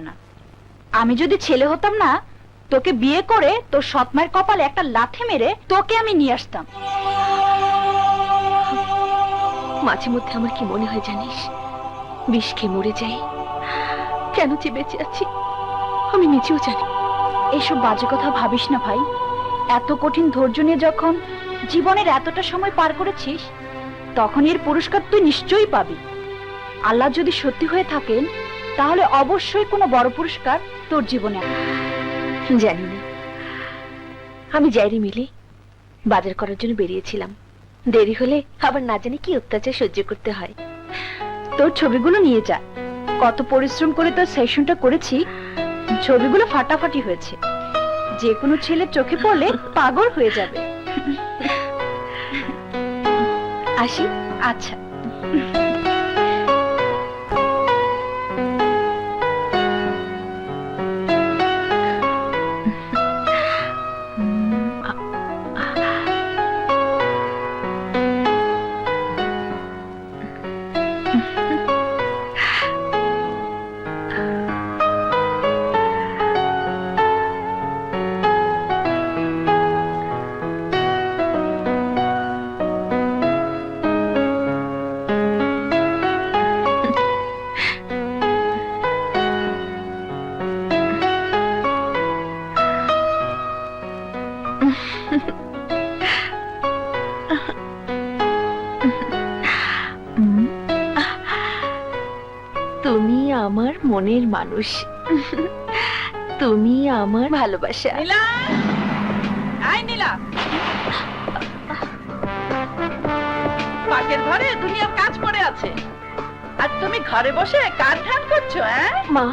না। আমি যদি ছেলে হতাম না, তোকে বিয়ে করে তোর সৎমায়ের কপালে একটা লাথি মেরে তোকে আমি নিয়ে আসতাম। মাঝে মধ্যে আমার কি মনে হয় জানিস, বিষ খেয়ে মরে যাই, কেন যে বেঁচে আছি আমি নিজেও জানি। এইসব বাজে কথা ভাবিস না ভাই। এত কঠিন ধৈর্য নিয়ে যখন জীবনের এতটা সময় পার করেছিস, তখন এর পুরস্কার তুই নিশ্চয়ই পাবি। আল্লাহ যদি সত্যি হয়ে থাকেন, তাহলে অবশ্যই কোনো বড় পুরস্কার তোর জীবনে আসবে। জানি না, আমি যাইরি মিলে বাজার করার জন্য বেরিয়েছিলাম। দেরি হলে আবার না জানি কি অত্যাচার সহ্য করতে হয়। তোর ছবিগুলো নিয়ে যা। কত পরিশ্রম করে তোর সেশনটা করেছি, ছবিগুলো ফাটাফাটি হয়েছে। যে কোনো ছেলে চোখে পড়লে পাগল হয়ে যাবে। আসি। আচ্ছা। তুমি আমার মনের মানুষ, তুমি আমার ভালোবাসা। নীলা, আয় নীলা, পাকের ঘরে দুনিয়ার কাজ পড়ে আছে, আর তুমি ঘরে বসে কাজ ধান করছো? মা,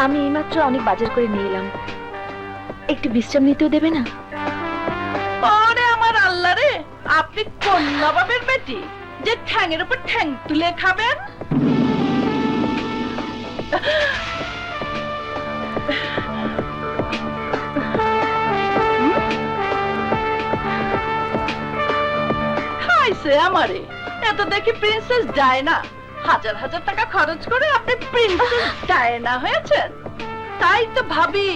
আমি এইমাত্র অনেক বাজার করে নিয়ে এলাম, একটু বিশ্রাম নিতেও দেবে না? ওরে আমার আল্লাহ রে, আপনি কোন নবাবের বেটি যে ঠ্যাংয়ের উপর ঠ্যাং তুলে খাবেন? খাইছে আমারে, এত দেখি প্রিন্সেস ডায়না। হাজার হাজার টাকা খরচ করে আপনি প্রিন্সেস ডায়না হয়েছেন। তাই তো ভাবি,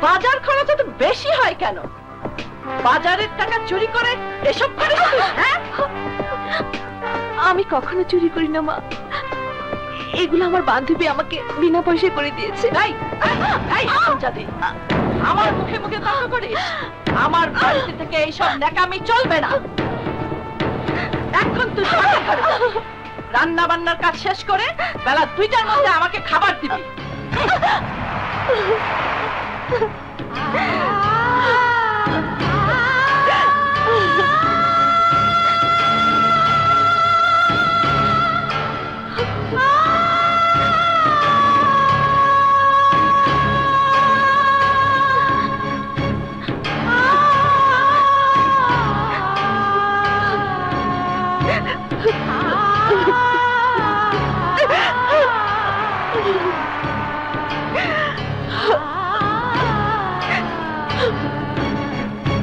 বাজার খরচ এত বেশি হয় কেন? বাজারের টাকা চুরি করে এসব করে? আমি কখনো চুরি করি না মা, এগুলো আমার বান্ধবী আমাকে বিনা পয়সায় করে দিয়েছে। আমার মুখে মুখে তর্ক করিস? আমার বাড়িতে থেকে এইসব ন্যাকামি চলবে না। এখন তুই রান্না বান্নার কাজ শেষ করে বেলা 2টার মধ্যে আমাকে খাবার দিবি।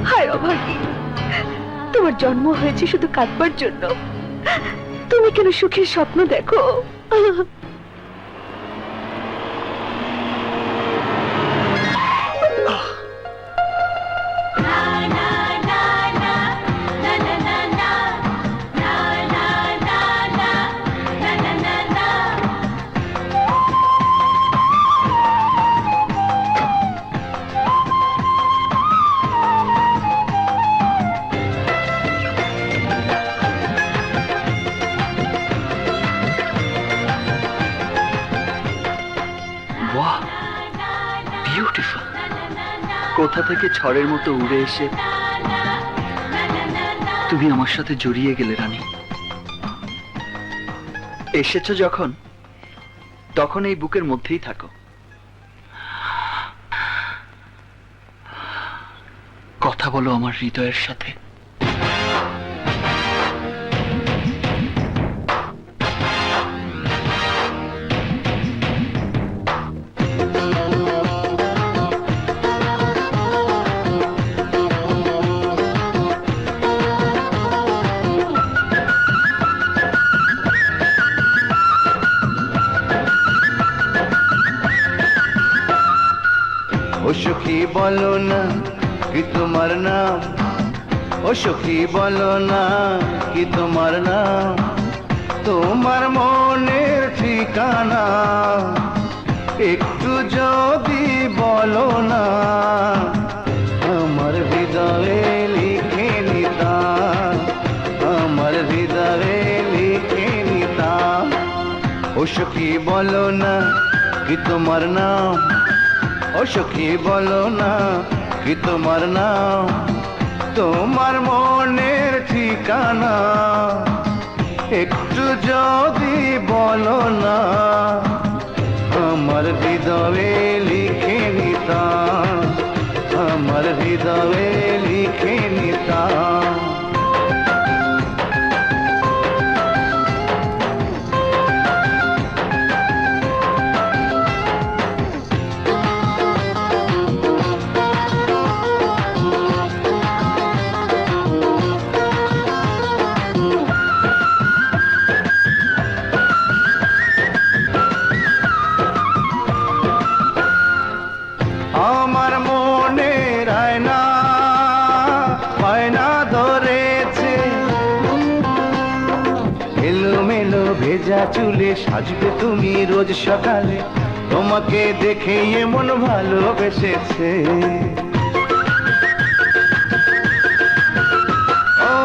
হায় অভাগী, তোমার জন্ম হয়েছে শুধু কাঁদবার জন্য, তুমি কেন সুখের স্বপ্ন দেখো? কোথা থেকে ঝড়ের মতো উড়ে এসে তুমি আমার সাথে জড়িয়ে গেলে রানী। এসেছো যখন, তখন এই বুকের মধ্যেই থাকো। কথা বলো আমার হৃদয়ের সাথে। বলো না কি তোমার নাম, ও সখী বলো না কি তোমার নাম, তোমার মনের ঠিকানা একটু যদি বলো না, আমার হৃদয়ে লিখে নিতাম, আমার হৃদয়ে লিখে নিতাম। ও সখী বলো না কি তোমার নাম, ও সখী বলো না কি তোমার নাম, তোমার মনের ঠিকানা একটু যদি বলো না, আমার হৃদয়ে লিখে নিতাম, আমার হৃদয়ে লিখে নিতাম। আমার মনের আয়না বায়না ধরেছে, এলোমেলো ভেজা চুলে সাজবে তুমি রোজ সকালে, তোমাকে দেখে এমন ভালোবেসেছে। ও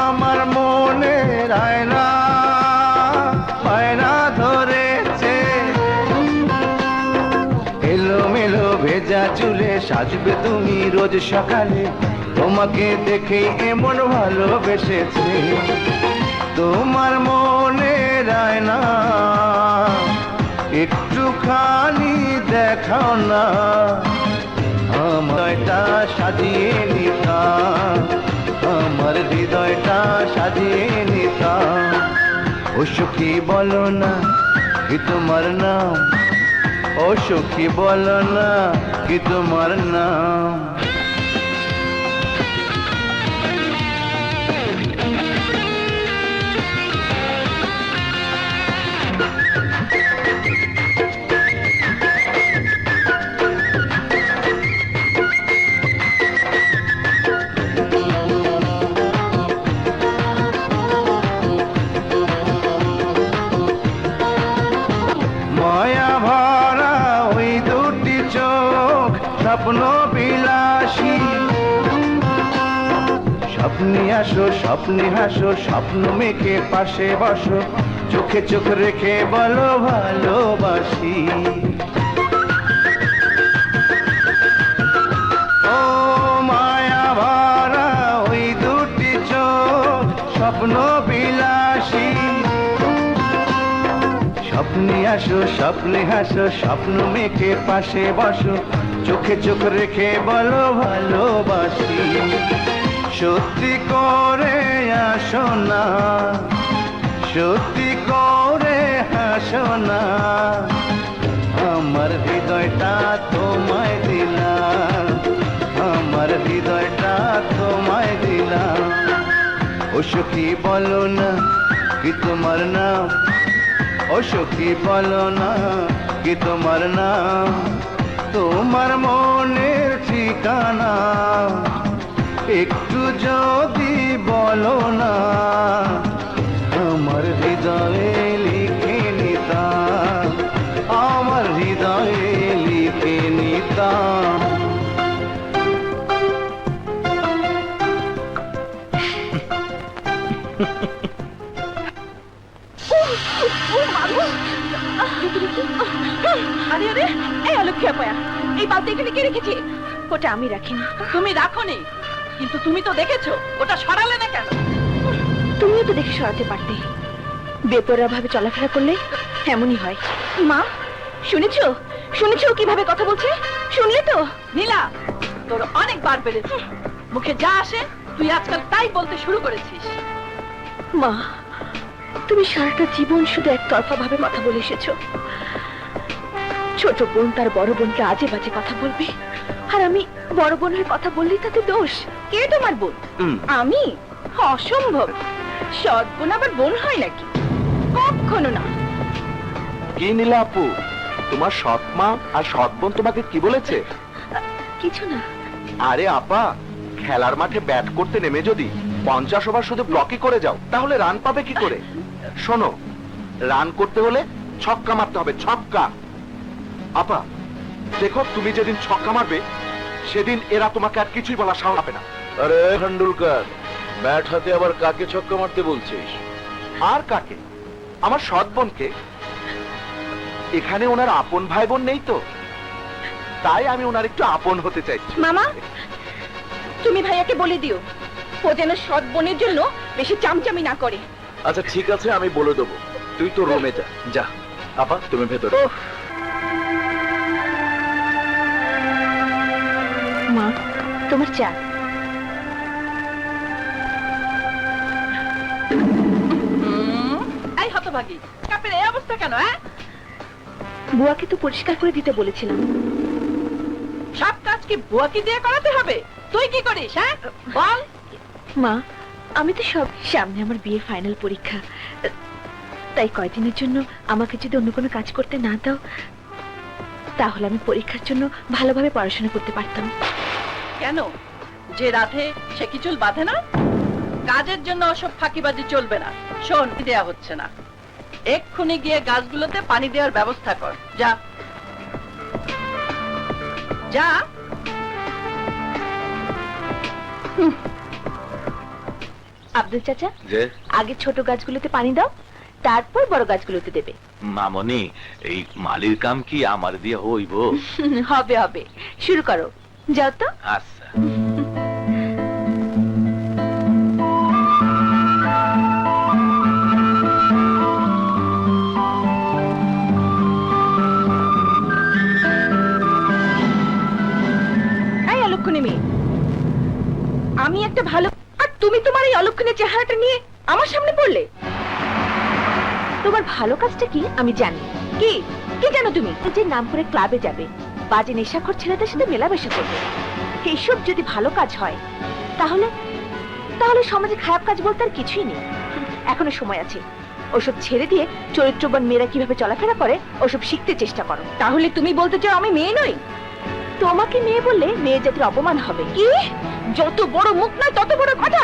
আমার মনের আয়না বায়না ধরেছে, এলোমেলো ভেজা চুলে সাজবে তুমি রোজ সকালে, তোমাকে দেখে এমন ভালোবেসেছে। তোমার মনের আয়না একটুখানি দেখাও না, আমারটা সাজিয়ে নিতাম, আমার হৃদয়টা সাজিয়ে নিতাম। ও সখী বলো না কি তোমার নাম, ও সখী বলো না কি তোমার নাম। মায়া ভরা ওই দুটি চোখ স্বপ্ন বিলাসী, স্বপ্নে আসো স্বপ্নে হাসো, স্বপ্ন মেখে পাশে বসো, চোখে চোখ রেখে বলো ভালোবাসি। ও মায়া ভরা ওই দুটি চোখ স্বপ্ন বিলাসী, স্বপ্নে আসো স্বপ্নে হাসো, স্বপ্ন মেখে পাশে বসো, চোখে চোখ রেখে বলো ভালোবাসি। সত্যি করে আসো না, সত্যি করে হাসো না, আমার হৃদয়টা তোমায় দিলাম, আমার হৃদয়টা তোমায় দিলাম। ও সখী বলো না কি তোমার নাম, ও সখী বলো না কি তোমার নাম, তোমার মনের ঠিকানা একটু যদি বলো না, আমার হৃদয়ে লিখে নিতাম, আমার হৃদয়ে লিখে নিতাম। আরে আরে, এই অলক্ষিয়া পয়া, এই বালতি এখানে কে রেখেছে? ওটা আমি রাখিনি। তুমি রাখোনি, কিন্তু তুমি তো দেখেছো, ওটা সরালে না কেন? তুমিও তো দেখে সরাতে পারতে, বেপরোয়া ভাবে চলাফেরা করলে এমনই হয়। মা, শুনেছো শুনেছো ও কিভাবে কথা বলছে? শুনলে তো? নীলা, তোর অনেক বার বেড়েছে, মুখে যা আসে তুই আজকাল তাই বলতে শুরু করেছিস। মা, তুমি সারাটা জীবন শুধু একতরফা ভাবে কথা বলে এসেছো। ছোট বোন তার বড় বোনকে আজে বাজে কথা বলবে, আর আমি বড় বোনের কথা বললেই তাতে দোষ। কে তোমার বোন? আমি? অসম্ভব, সৎ বোন আবার বোন হয় নাকি? কখনো না। কি নীলা আপু, তোমার সৎ মা আর সৎ বোন তোমাকে কি বলেছে? কিছু না। আরে আপা, খেলার মাঠে ব্যাট করতে নেমে যদি 50 ওভার শুধু ব্লকই করে যাও তাহলে রান পাবে কি করে? শোনো, রান করতে হলে ছক্কা মারতে হবে, ছক্কা। আপা দেখো, তুমি যেদিন ছক্কা মারবে সেদিন এরা তোমাকে আর কিছুই বলা সাহস পাবে না। আরে খান্ডুলকার, ব্যাট হাতে আবার কাকে ছক্কা মারতে বলছিস? আর কাকে? আমার সৎ বোনকে। এখানে ওনার আপন ভাই বোন নেই তো, তাই আমি ওনার একটু আপন হতে চাইছি। মামা, তুমি ভাইয়াকে বলে দিও ও যেন সৎ বোনের জন্য বেশি চামচামি না করে। আচ্ছা ঠিক আছে, আমি বলে দেবো। তুই তো রুমে যা। যা আপা, তুমি ভেতরে। মা, তোমার চা। এই হতভাগী, কাপের এই অবস্থা কেন? বুয়াকে তো পরিষ্কার করে দিতে বলেছিলাম। সব কাজ কি বুয়াকে দিয়ে করাতে হবে? তুই কি করিস? বল। মা, আমি তো সব সামনে আমার বিয়ে ফাইনাল পরীক্ষা, তাই কয়দিনের জন্য আমাকে যদি অন্য কোনো কাজ করতে না দাও তাহলে আমি পরীক্ষার জন্য ভালোভাবে পড়াশোনা করতে পারতাম। কেন? যে রাধে সে কি চুল বাঁধে না? কাজের জন্য ওসব ফাঁকিবাজি চলবে না। শোন, দেয়া হচ্ছে না। এক্ষুনি গিয়ে গাছগুলোতে পানি দেওয়ার ব্যবস্থা কর। যা যা। আব্দুল চাচা, যে আগে ছোট গাছগুলোতে পানি দাও, তারপর বড় গাছগুলোতে দেবে। মামনি, এই মালির কাম কি আমার দিয়ে হইব? হবে হবে, শুরু করো, যাও তো। আচ্ছা। এই অলক্ষণী মেয়ে, আমি একটা ভালো, আর তুমি তোমার এই অলক্ষণের চেহারাটা নিয়ে আমার সামনে পড়লে। তোমার ভালো কাজটা কি আমি জানি। কি কি জানো তুমি? যে নাম করে ক্লাবে যাবে, বাজে নেশাখোর ছেলেদের সাথে মেলামেশা করবে, এইসব যদি ভালো কাজ হয় তাহলে তাহলে সমাজে খারাপ কাজ বলতে আর কিছুই নেই। এখনো সময় আছে। ওসব ছেড়ে দিয়ে চরিত্রবান মেয়েরা কিভাবে চলাফেরা করে ওসব শিখতে চেষ্টা করো। তাহলে তুমি বলতে চাও আমি মেয়ে নই? তোমাকে মেয়ে বললে মেয়ে জাতির অপমান হবে। কি? যত বড় মুখ নয় তত বড় কথা।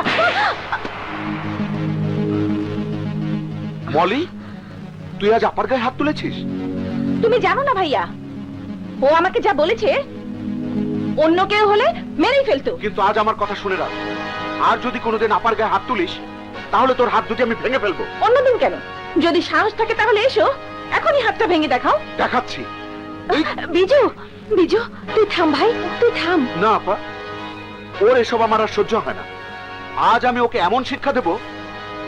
মলি, তুই আজ আপার গায়ে হাত তুলেছিস? তুমি জানো না ভাইয়া, ও আমাকে যা বলেছে অন্য কেউ হলে মেরেই ফেলতো। কিন্তু আজ আমার কথা শুনে রাখ, আর যদি কোনোদিন আপার গায়ে হাত তুলিস তাহলে তোর হাত দুটি আমি ভেঙে ফেলবো। অন্যদিন কেন? যদি সাহস থাকে তাহলে এসো, এখনই হাতটা ভেঙে দেখাও। দেখাচ্ছি। বিজু, বিজু তুই থাম ভাই, তুই থাম। না আপা, ওর এসব আমার আর সহ্য হয় না। আজ আমি ওকে এমন শিক্ষা দেব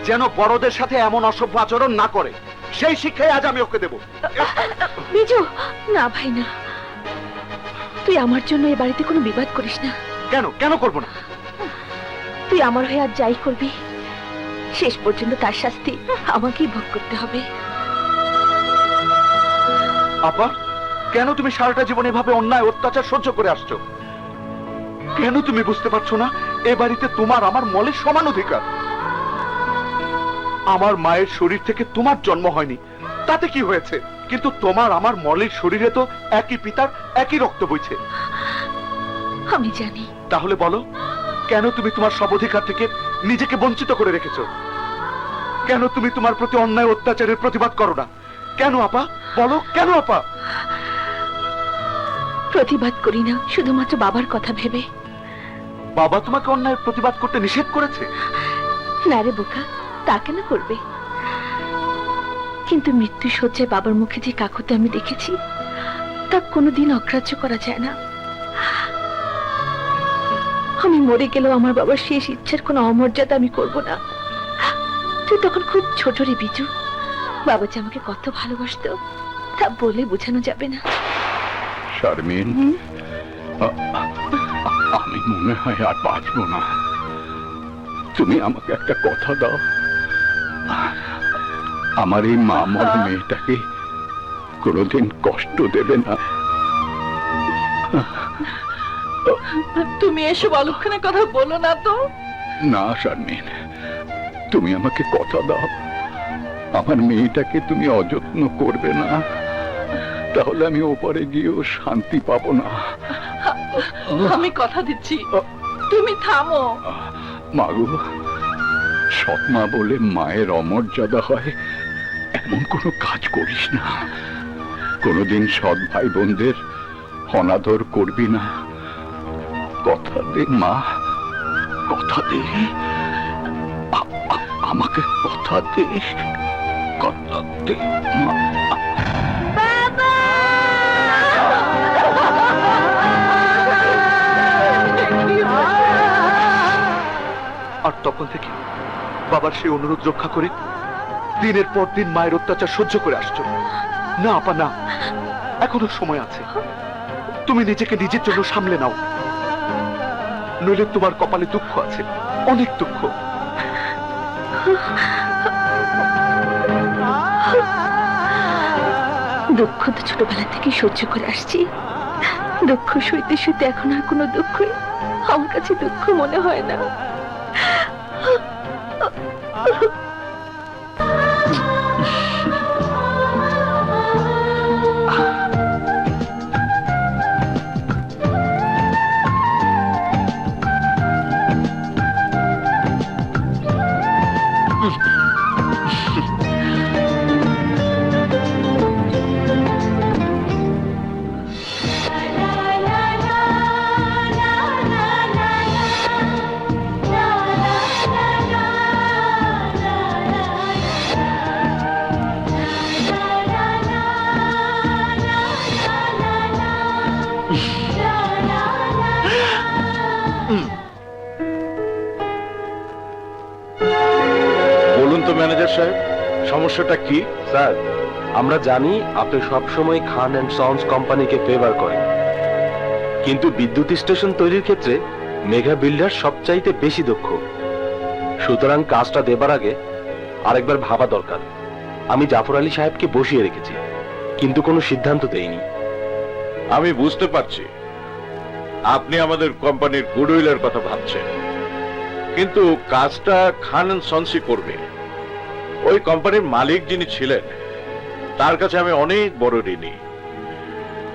যেন বড়দের সাথে এমন অসভ্য আচরণ না করে। সেই শিক্ষাই আজ আমি ওকে দেব। বিজু, না ভাই না, তুই আমার জন্য এই বাড়িতে কোনো বিবাদ করিস না। কেন কেন করবো না? তুই আমার হয়ে আজ যাই করবি শেষ পর্যন্ত তার শাস্তি আমাকেই ভোগ করতে হবে। আপা, কেন তুমি সারাটা জীবন এভাবে অন্যায় অত্যাচার সহ্য করে আসছো? কেন তুমি বুঝতে পারছো না এ বাড়িতে তোমার আমার মলের সমান অধিকার? আমার মায়ের শরীর থেকে তোমার জন্ম হয়নি, তাতে কি হয়েছে? কিন্তু তোমার আমার মলের শরীরে তো একই পিতার একই রক্ত বইছে। আমি জানি। তাহলে বলো, কেন তুমি তোমার সব অধিকার থেকে নিজেকে বঞ্চিত করে রেখেছো? কেন তুমি তোমার প্রতি অন্যায় অত্যাচারের প্রতিবাদ করো না? কেন আপা, বলো কেন আপা? প্রতিবাদ করি না শুধুমাত্র বাবার কথা ভেবে। বাবা তোমাকে অন্যায়ের প্রতিবাদ করতে নিষেধ করেছে? না রে বোকা, তা কেন করবে? কিন্তু মৃত্যু শয্যায় বাবার মুখে যে কাকুতি আমি দেখেছি তা কোনোদিন অগ্রাহ্য করা যায় না। আমি মরে গেলেও আমার বাবার শেষ ইচ্ছার কোনো অমর্যাদা আমি করব না। তুই তখন খুব ছোট রে বিজু, বাবা যে আমাকে কত ভালোবাসতো তা বলে বোঝানো যাবে না। শারমিন, আমি মনে হয় আর বাঁচবো না। তুমি আমাকে একটা কথা দাও, আমার এই মা মরা মেয়েটাকে কোনোদিন কষ্ট দেবে না। তুমি এসব অলক্ষণের কথা বলো না তো। না শারমিন, তুমি আমাকে কথা দাও, আমার মেয়েটাকে তুমি অযত্ন করবে না, তাহলে আমি ওপারে গিয়েও শান্তি পাবো না। আমি কথা দিচ্ছি তুমি থামো। মাগো, সৎমা বলে মায়ের অমর্যাদা হয় এমন কোনো কাজ করিস না। কোনোদিন সৎ ভাই বোনদের অনাদর করবি না। কথা দে মা, কথা দে। আমাকে কথা দে, কথা দে মা। আর তখন থেকে বাবার সেই অনুরোধ রক্ষা করে দিনের পর দিন মায়ের অত্যাচার সহ্য করে আসছো। না আপা না, এখনো সময় আছে। তুমি নিজেকে নিজের জন্য সামলে নাও, নইলে তোমার কপালে দুঃখ আছে, অনেক দুঃখ। দুঃখ তো ছোটবেলা থেকে সহ্য করে আসছি। দুঃখ সইতে সইতে এখন আর কোনো দুঃখই আমার কাছে দুঃখ মনে হয় না। বলুন তো ম্যানেজার সাহেব, সমস্যাটা কি? স্যার, আমরা জানি আপনি সবসময় খান অ্যান্ড সন্স কোম্পানিকে ফেভার করেন, কিন্তু বিদ্যুৎ স্টেশন তৈরির ক্ষেত্রে মেঘা বিল্ডার সবচাইতে বেশি দক্ষ। সুতরাং কাজটা দেবার আগে আরেকবার ভাবা দরকার। আমি জাফর আলী সাহেবকে বসিয়ে রেখেছি, কিন্তু কোনো সিদ্ধান্ত দেইনি। আমি বুঝতে পারছি আপনি আমাদের কোম্পানির গুডউইলের কথা ভাবছেন, কিন্তু কাজটা খান অ্যান্ড সন্সই করবে। ওই কোম্পানির মালিক যিনি ছিলেন তার কাছে আমি অনেক বড় ঋণী,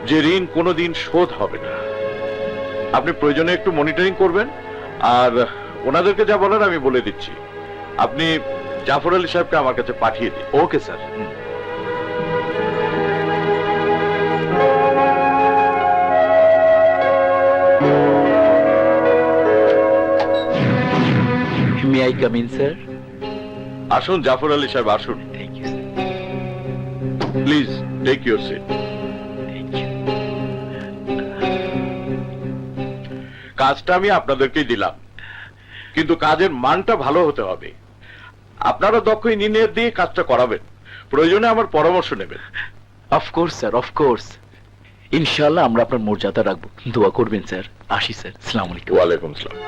যে ঋণ কোনোদিন শোধ হবে না। আপনি প্রয়োজনে একটু মনিটরিং করবেন, আর ওনাদেরকে যা বলার আমি বলে দিচ্ছি। আপনি জাফর আলী সাহেবকে আমার কাছে পাঠিয়ে দিন। Okay sir. May I come in sir? আসুন জাফর আলী সাহেব, আসুন। Thank you sir. Please take your seat. কাজটা আমি আপনাদেরকেই দিলাম, কিন্তু কাজের মানটা ভালো হতে হবে। আপনারা দক্ষ ইঞ্জিনিয়ার দিয়ে কাজটা করাবেন, প্রয়োজনে আমার পরামর্শ নেবেন। Of course sir, of course. ইনশাআল্লাহ আমরা আপনার মর্যাদা রাখবো। দোয়া করবেন স্যার। আসি স্যার। আসসালামু আলাইকুম। ওয়ালাইকুম আসসালাম।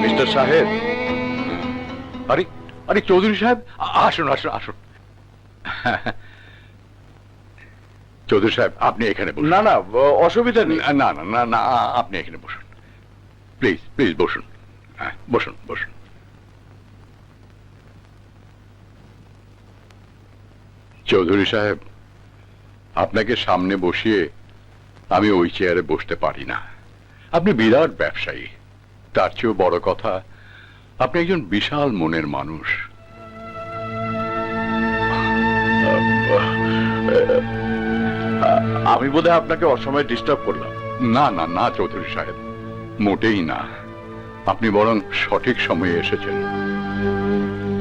মিস্টার সাহেব। আরে আরে চৌধুরী সাহেব, আসুন আসুন আসুন। চৌধুরী সাহেব, আপনি এখানে বসুন। না না, অসুবিধা নেই। না না না না, আপনি এখানে বসুন। প্লিজ প্লিজ বসুন। হ্যাঁ, বসুন বসুন। চৌধুরী সাহেব, আপনাকে সামনে বসিয়ে আমি ওই চেয়ারে বসতে পারি না। আপনি বিরাট ব্যবসায়ী, তার চেয়েও বড় কথা আপনি একজন বিশাল মনের মানুষ। আমি বোধহয় আপনাকে অসময়ে ডিস্টার্ব করলাম। না না না চৌধুরী সাহেব, মোটেই না। আপনি বরং সঠিক সময়ে এসেছেন।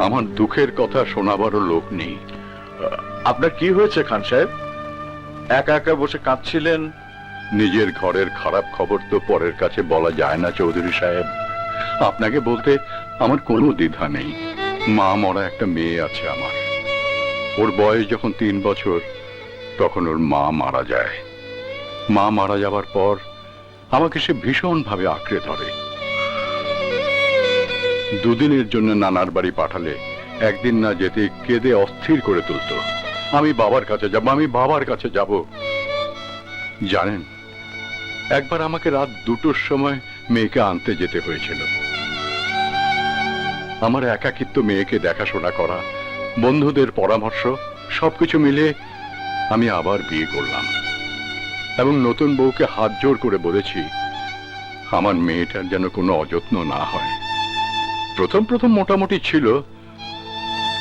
আমার দুঃখের কথা শোনাবারও লোক নেই। আপনার কি হয়েছে খান সাহেব? একা একা বসে কাঁদছিলেন। নিজের ঘরের খারাপ খবর তো পরের কাছে বলা যায় না চৌধুরী সাহেব। আপনাকে বলতে আমার কোনো দ্বিধা নেই। মা মরা একটা মেয়ে আছে আমার। ওর বয়স যখন 3 বছর, তখন ওর মা মারা যায়। মা মারা যাবার পর আমাকে সে ভীষণভাবে আঁকড়ে ধরে। দুদিনের জন্য নানার বাড়ি পাঠালে একদিন না যেতে কেঁদে অস্থির করে তুলতো। আমি বাবার কাছে যাব, আমি বাবার কাছে যাব। জানেন, একবার আমাকে রাত 2টোর সময় মেয়েকে আনতে যেতে হয়েছিল। আমার একাকিত্ব মেয়েকে দেখাশোনা করা, বন্ধুদের পরামর্শ সবকিছু মিলে আমি আবার বিয়ে করলাম এবং নতুন বউকে হাত জোর করে বলেছি আমার মেয়েটার যেন কোনো অযত্ন না হয়। প্রথম প্রথম মোটামুটি ছিল,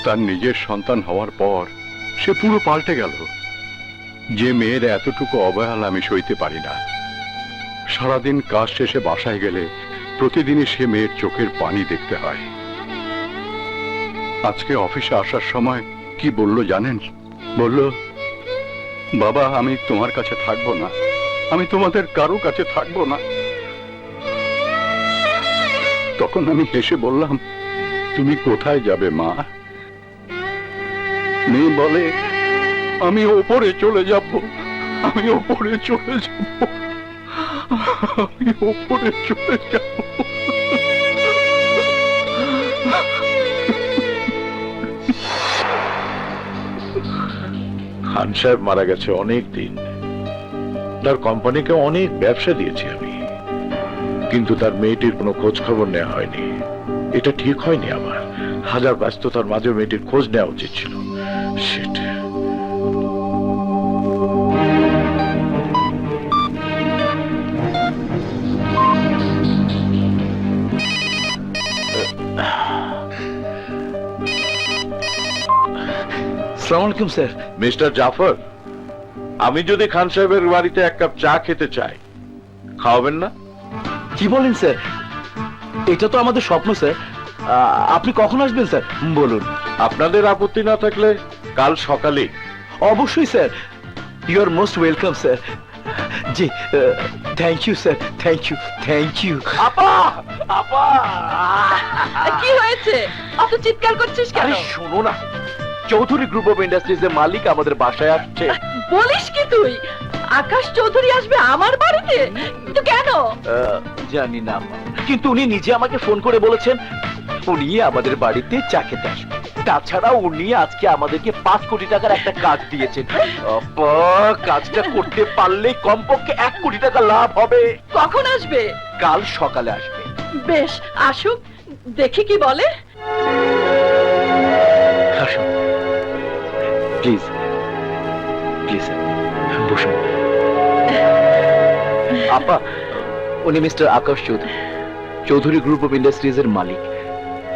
তার নিজের সন্তান হওয়ার পর সে পুরো পাল্টে গেল। যে মেয়ের এতটুকু অবহেলা আমি সইতে পারি না। সারাদিন কাজ শেষে বাসায় গেলে প্রতিদিনই সে মেয়ের চোখের পানি দেখতে হয়। আজকে অফিসে আসার সময় কি বলল জানেন? বলল, বাবা আমি তোমার কাছে থাকবো না, আমি তোমাদের কারো কাছে থাকবো না। তখন আমি হেসে বললাম, তুমি কোথায় যাবে মা? মেয়ে বলে, আমি ওপরে চলে যাব, আমি ওপরে চলে যাব, আমি ওপরে চলে যাব। খান সাহেব মারা গেছে অনেক দিন। তার কোম্পানিকে অনেক ব্যবসা দিয়েছি আমি, কিন্তু তার মেয়েটির কোনো খোঁজ খবর নেওয়া হয়নি। এটা ঠিক হয়নি আমার। হাজার ব্যস্ততার মাঝে মেয়েটির খোঁজ নেওয়া উচিত ছিল। Shit. আসসালামু আলাইকুম স্যার। মিস্টার জাফর, আমি যদি খান সাহেবের বাড়িতে এক কাপ চা খেতে চাই, খাওয়াবেন না? কি বলেন স্যার? এটা তো আমাদের স্বপ্ন স্যার। আপনি কখন আসবেন স্যার বলুন। আপনাদের আপত্তি না থাকলে কাল সকালে। অবশ্যই sir, you are most welcome sir. জি, thank you sir, thank you, thank you. আপা, আপা, কি হয়েছে? অত চিৎকার করছিস কেন? আরে শোনো না, চৌধুরী গ্রুপ অফ ইন্ডাস্ট্রিজ এর মালিক আমাদের বাসায় আসছে। বলিস কি তুই? আকাশ চৌধুরী আসবে আমার বাড়িতে? কিন্তু কেন? জানি না, কিন্তু উনি নিজে আমাকে ফোন করে বলেছেন উনি আমাদের বাড়িতে চা খেতে আসবে। তাছাড়া উনি আজকে আমাদেরকে 5 কোটি টাকার একটা কাজ দিয়েছেন। আপা, কাজটা করতে পারলে কমপক্ষে 1 কোটি টাকা লাভ হবে। কখন আসবে? কাল সকালে আসবে। বেশ, আসুক, দেখি কি বলে। আসুন প্লিজ, প্লিজ বসুন। আপা, উনি mister Akash Chowdhury, Chowdhury group of industries এর মালিক।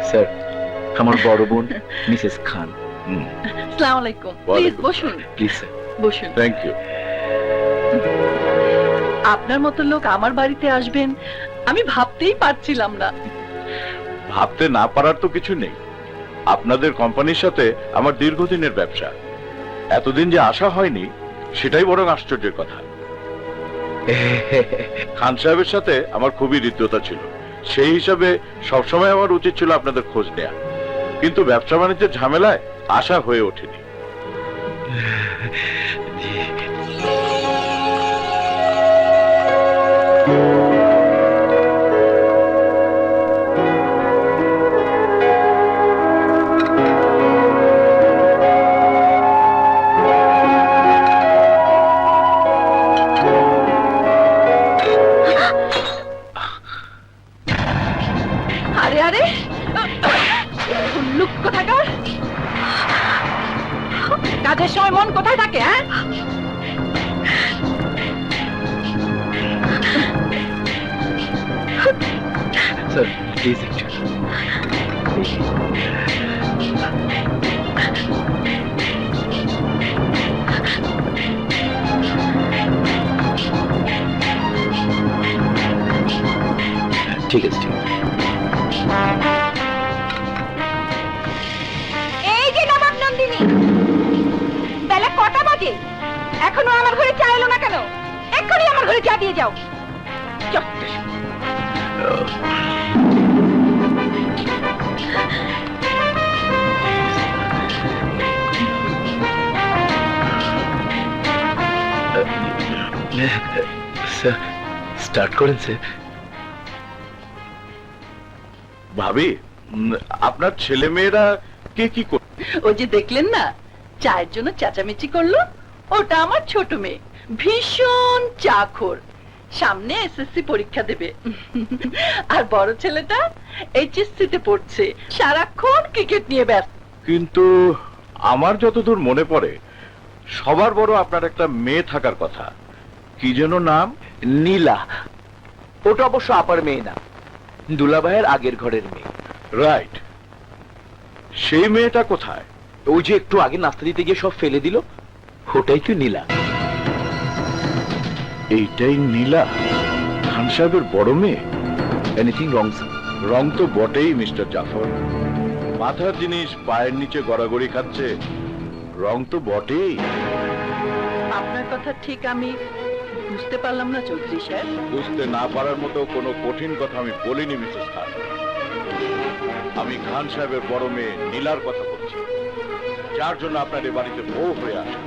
স্যার, আমার বড় বোন মিসেস খান। আসসালামু আলাইকুম। প্লিজ ওয়ালাইকুম বসুন, প্লিজ স্যার। বসুন। Thank you. আপনার মতো লোক আমার বাড়িতে আসবেন আমি ভাবতেই পারছিলাম না। ভাবতে না পারার তো কিছু নেই। আপনাদের কোম্পানির সাথে আমার দীর্ঘদিনের ব্যবসা। এতদিন যে আশা হয়নি সেটাই বরং আশ্চর্যের কথা। খান সাহেবের সাথে আমার খুবই হৃদ্যতা ছিল। সেই হিসাবে সবসময় আমার উচিত ছিল আপনাদের খোঁজ নেয়া, কিন্তু ব্যবসা বাণিজ্যের ঝামেলায় আশা হয়ে ওঠেনি। আরে আরে, উল্লুক কোথাকার! কাজের সময় মন কোথায় থাকে? হ্যাঁ, স্যার প্লিজ একটু। ঠিক আছে, ঠিক আছে। এই যে নবাব নন্দিনী, বেলা কটা বাজে? এখনো আমার ঘরে চা এলো না কেন? এক্ষুনি আমার ঘরে চা দিয়ে যাও। চট্টস। স্যার স্টার্ট করেন স্যার। ভাবি, আপনার ছেলে মেয়েরা কে কি করে? ওই যে দেখলেন না, চায়ের জন্য চেঁচামেচি করলো। ওটা আমার ছোট মেয়ে, ভীষণ চাখর, সামনে এসএসসি পরীক্ষা দেবে। আর বড় ছেলেটা এইচএসসি তে পড়ছে, সারাক্ষণ ক্রিকেট নিয়ে ব্যস্ত। কিন্তু আমার যতদূর মনে পড়ে সবার বড় আপনার একটা মেয়ে থাকার কথা, কি যেন নাম? নীলা। ওটা অবশ্য আপার মেয়ে না, দুলাভাইয়ের আগের ঘরের মেয়ে। রাইট, সেই মেয়েটা কোথায়? ওই যে একটু আগে নাস্তা দিতে গিয়ে সব ফেলে দিল, ওটাই তো নীলা। এইটাই নীলা, খান সাহেবের বড় মেয়ে? Anything wrong? রং তো বটেই মিস্টার জাফর, মাথার জিনিস পায়ের নিচে গড়াগড়ি খাচ্ছে, রং তো বটেই। আপনার কথা ঠিক আমি বুঝতে পারলাম না চৌধুরী সাহেব। বুঝতে না পারার মতো কোনো কঠিন কথা আমি বলিনি মিসেস খান। আমি খান সাহেবের বড় মেয়ে নীলার কথা বলছি, যার জন্য আপনার এ বাড়িতে বউ হয়ে আসে।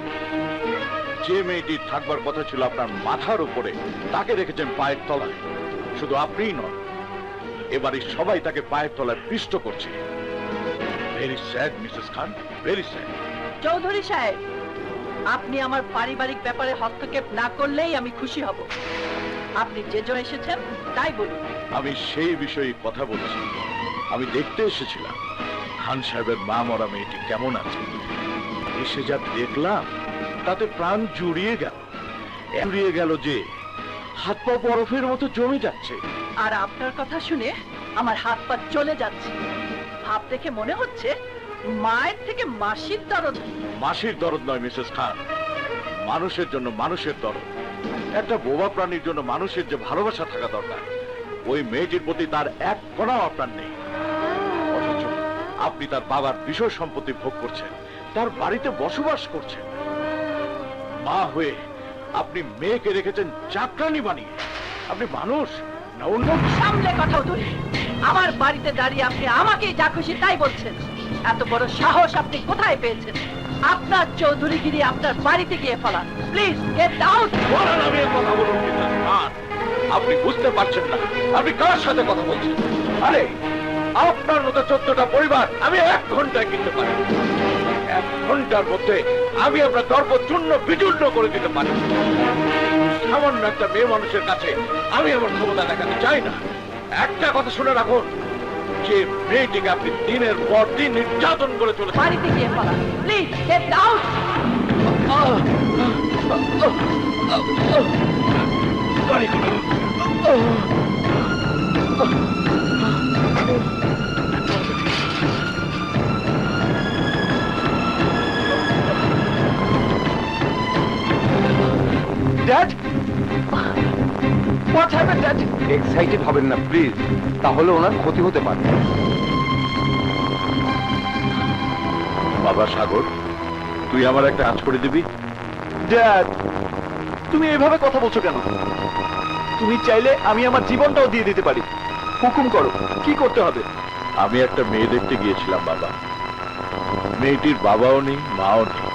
যে মেয়েটি থাকবার কথা ছিল আপনার মাথার উপরে, তাকে রেখেছেন পায়ের তলায়। শুধু আপনিই নন, এ বাড়ির সবাই তাকে পায়ের তলায় পিষ্ট করছে। ভেরি স্যাড মিসেস খান, ভেরি স্যাড। চৌধুরী সাহেব, আপনি আমার পারিবারিক ব্যাপারে হস্তক্ষেপ না করলেই আমি খুশি হব। আপনি যে জন্য এসেছেন তাই বলুন। আমি সেই বিষয়ে কথা বলছি। আমি দেখতে এসেছিলাম খান সাহেবের মা মরা মেয়েটি কেমন আছে। এসে যা দেখলাম তাতে প্রাণ জুড়িয়ে গেল যে হাত পা বরফের মতো জমে যাচ্ছে। আর আপনার কথা শুনে আমার হাত পা চলে যাচ্ছে। ভাব দেখে মনে হচ্ছে মায়ের থেকে মাসির দরদ। মাসির দরদ নয় মিসেস খান, মানুষের জন্য মানুষের দরদ। একটা বোবা প্রাণীর জন্য মানুষের যে ভালোবাসা থাকা দরকার, ওই মেয়েটির প্রতি তার এক কণাও আপনার নেই। অথচ আপনি তার বাবার বিষয় সম্পত্তি ভোগ করছেন, তার বাড়িতে বসবাস করছেন। মা হয়ে আপনি মেয়েকে রেখেছেন চাকরানি বানিয়ে। আপনি মানুষ না অন্য? সামলে কথা বলুন। আমার বাড়িতে দাঁড়িয়ে আপনি আমাকেই যা খুশি তাই বলছেন। এত বড় সাহস আপনি কোথায় পেয়েছেন? আপনার চৌধুরীগিরি আপনার বাড়িতে গিয়ে ফেলান। Please get out. বলার আমি কথা বলুন মিসেস খান, আপনি বুঝতে পারছেন না আপনি কার সাথে কথা বলছেন। আরে আপনার মতো 14টা পরিবার আমি 1 ঘন্টায় কিনতে পারি। 1 ঘন্টার মধ্যে আমি আপনার দর্প চূর্ণ বিচূর্ণ করে দিতে পারি। সামান্য একটা মেয়ে মানুষের কাছে আমি আমার ক্ষমতা দেখাতে চাই না। একটা কথা শুনে রাখুন, যে মেয়েটিকে আপনি দিনের পর দিন নির্যাতন করে চলেছেন। বাড়িতে গিয়ে ফেলান। Please get out. Dad, what happened dad? Excited হবেন না প্লিজ, তাহলে ওনার ক্ষতি হতে পারে। বাবা সাগর, তুই আমার একটা কাজ করে দিবি? ড্যাড, তুমি এভাবে কথা বলছো কেন? তুমি চাইলে আমি আমার জীবনটাও দিয়ে দিতে পারি। হুকুম করো, কি করতে হবে? আমি একটা মেয়ে দেখতে গিয়েছিলাম বাবা। মেয়েটির বাবাও নেই, মাও নেই,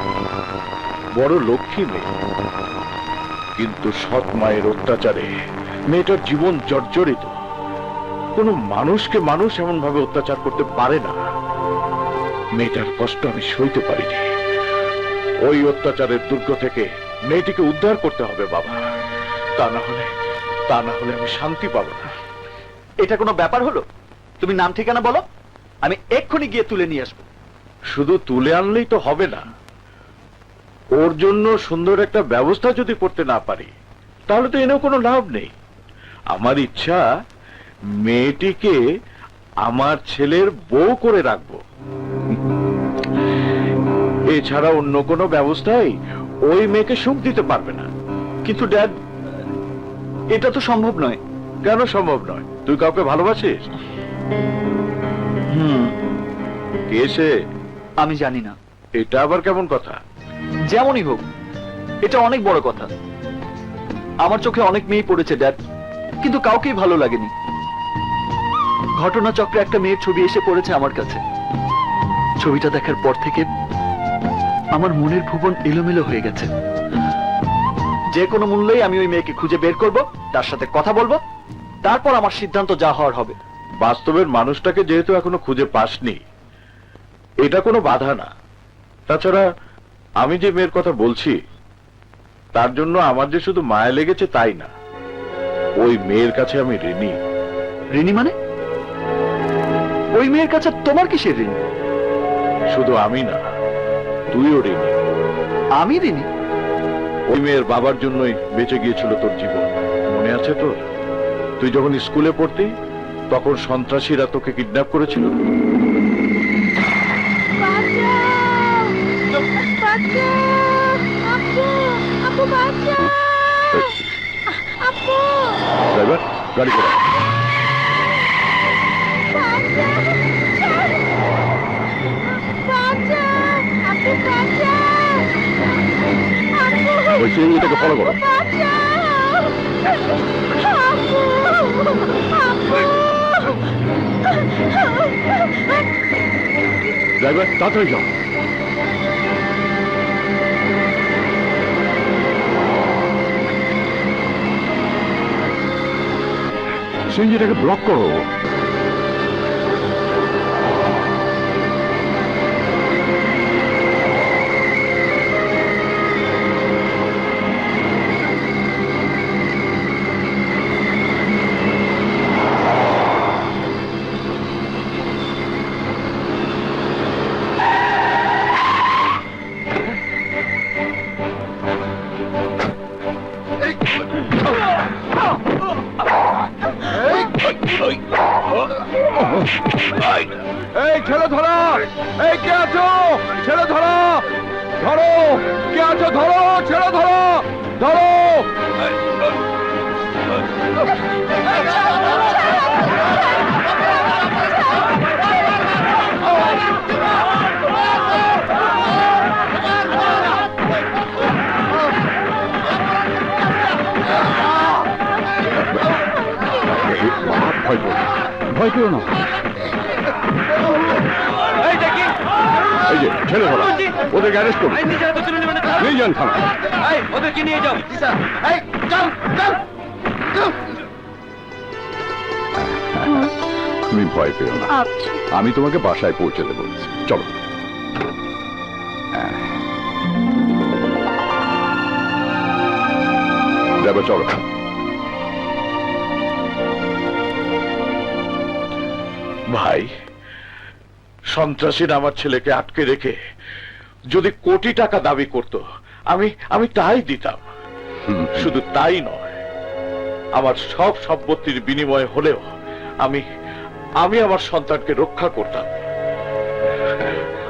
বড় লক্ষ্মী মেয়ে। কিন্তু সৎ মায়ের অত্যাচারে মেয়েটার জীবন জর্জরিত। কোন মানুষকে মানুষ এমন ভাবে অত্যাচার করতে পারে না। মেয়েটার কষ্ট আমি সইতে পারিনি। ওই অত্যাচারের দুর্গ থেকে মেয়েটিকে উদ্ধার করতে হবে বাবা, তা না হলে আমি শান্তি পাবো না। এটা কোনো ব্যাপার হলো? তুমি নাম ঠিকানা বলো, আমি এক্ষুনি গিয়ে তুলে নিয়ে আসবো। শুধু তুলে আনলেই তো হবে না, ওর জন্য সুন্দর একটা ব্যবস্থা যদি করতে না পারি তাহলে তো এনেও কোনো লাভ নেই। আমার ইচ্ছা মেয়েটিকে আমার ছেলের বউ করে রাখবো। এছাড়া অন্য কোনো ব্যবস্থাই ওই মেয়েকে সুখ দিতে পারবে না। কিন্তু ড্যাড, এটা তো সম্ভব নয়। কেন সম্ভব নয়? তুই কাউকে ভালোবাসিস? কে সে? আমি জানি না। এটা আবার কেমন কথা? যেমনই হোক, এটা অনেক বড় কথা। আমার চোখে অনেক মেয়ে পড়েছে ড্যাড, কিন্তু কাউকেই ভালো লাগেনি। ঘটনাচক্রে একটা মেয়ের ছবি এসে পড়েছে আমার কাছে। ছবিটা দেখার পর থেকে আমার মনের ভুবন এলোমেলো হয়ে গেছে। যে কোনো মূল্যেই আমি ওই মেয়েকে খুঁজে বের করব, তার সাথে কথা বলবো, তারপর আমার সিদ্ধান্ত যা হওয়ার হবে। বাস্তবের মানুষটাকে যেহেতু এখনো খুঁজে পাসনি, এটা কোনো বাধা না। তাছাড়া আমি যে মেয়ের কথা বলছি তার জন্য আমার যে শুধু মায়া লেগেছে তাই না, ওই মেয়ের কাছে আমি ঋণী। ঋণী মানে? ওই মেয়ের কাছে তোমার কিসের ঋণ? শুধু আমি না, তুইও ঋণী। আমি ঋণী? ওই মেয়ের বাবার জন্যই বেঁচে গিয়েছিল তোর জীবন, মনে আছে তোর? তুই যখন স্কুলে পড়তি তখন সন্ত্রাসীরা তোকে কিডন্যাপ করেছিল। ড্রাইভার, গাড়ি করা। ওই সিএনজিটাকে ফলো করো। ড্রাইভার, তাড়াতাড়ি যাও। সিএনজিটাকে ব্লক করো। এই ছেলে ধরো, এই কে আছো? ছেলে ধরো, ধরো, কে আছো? ধরো, ছেলে ধরো, ধরো। ভয় পেও না। এই যে ছেলে ধরো, ওদেরকে অ্যারেস্ট করুন, নিয়ে যান থানা। ওদেরকে নিয়ে যাও। তুমি ভয় পেও না, আচ্ছা। আমি তোমাকে বাসায় পৌঁছে দেবো। চলো। ড্রাইভার, চলো। ভাই, সন্ত্রাসীরা আমার ছেলেকে আটকে রেখে যদি কোটি টাকা দাবি করত, আমি তাই দিতাম। শুধু তাই নয়, আমার সব সম্পত্তির বিনিময় হলেও আমি আমার সন্তানকে রক্ষা করতাম।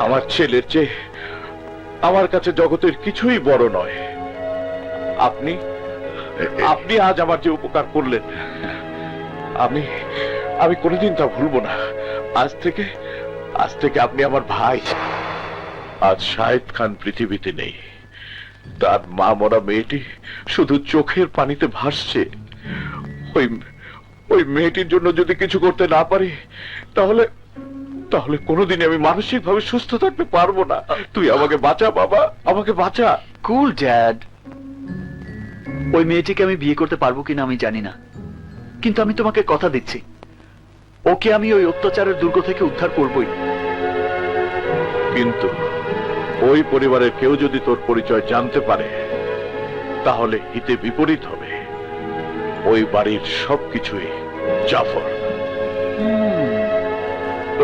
আমার ছেলের চেয়ে আমার কাছে জগতের কিছুই বড় নয়। আপনি আজ আমার যে উপকার করলেন, আমি কোনোদিন তা ভুলবো না। আজ থেকে আপনি আমার ভাই। আজ শাহেদ খান পৃথিবীতে নেই, তার মা মরা মেয়েটি শুধু চোখের পানিতে ভাসছে। ওই মেয়েটির জন্য যদি কিছু করতে না পারি, তাহলে কোনোদিন আমি মানসিক ভাবে সুস্থ থাকতে পারবো না। তুই আমাকে বাঁচা বাবা, আমাকে বাঁচা। কুল ড্যাড। ওই মেয়েটিকে আমি বিয়ে করতে পারবো কিনা আমি জানি না, কিন্তু আমি তোমাকে কথা দিচ্ছি, ওকে আমি ওই অত্যাচারের দুর্গ থেকে উদ্ধার করবই। কিন্তু ওই পরিবারের কেউ যদি তোর পরিচয় জানতে পারে, তাহলে হিতে বিপরীত হবে। ওই বাড়ির সবকিছুই জাফর।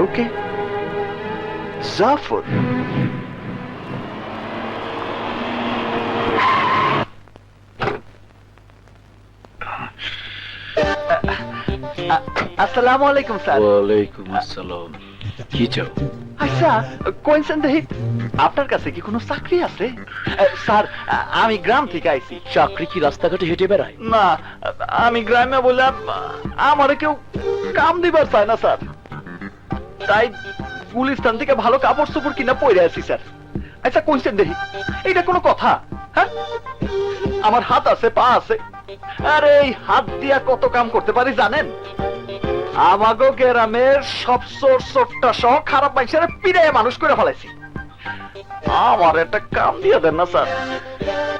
ওকে, জাফর। আসসালামু আলাইকুম স্যার। ওয়ালাইকুম আসসালাম। কি চাও? আচ্ছা, কোয়েনসেন দেহি, আপনার কাছে কি কোনো চাকরি আছে? স্যার, আমি গ্রাম থেকে আইছি। চাকরি কি রাস্তাঘাটে হেঁটে বেড়ায়? না, আমি গ্রামে বললাম আমারে কেউ কাম দিবার চায় না স্যার, তাই গুলিস্তান থেকে ভালো কাপড় চোপড় কিনা পরে আছি স্যার। আচ্ছা কোয়েনসেন দেহি, এটা কোনো কথা? হ্যাঁ, আমার হাত আছে, পা আছে, আরে এই হাত দিয়া কত কাম করতে পারি জানেন? আমাগো গ্রামের সব চোরটা সহ খারাপ মানুষের পিড়াইয়া মানুষ করে ফেলাইছি। আমার একটা কাম দিয়ে দেন না স্যার।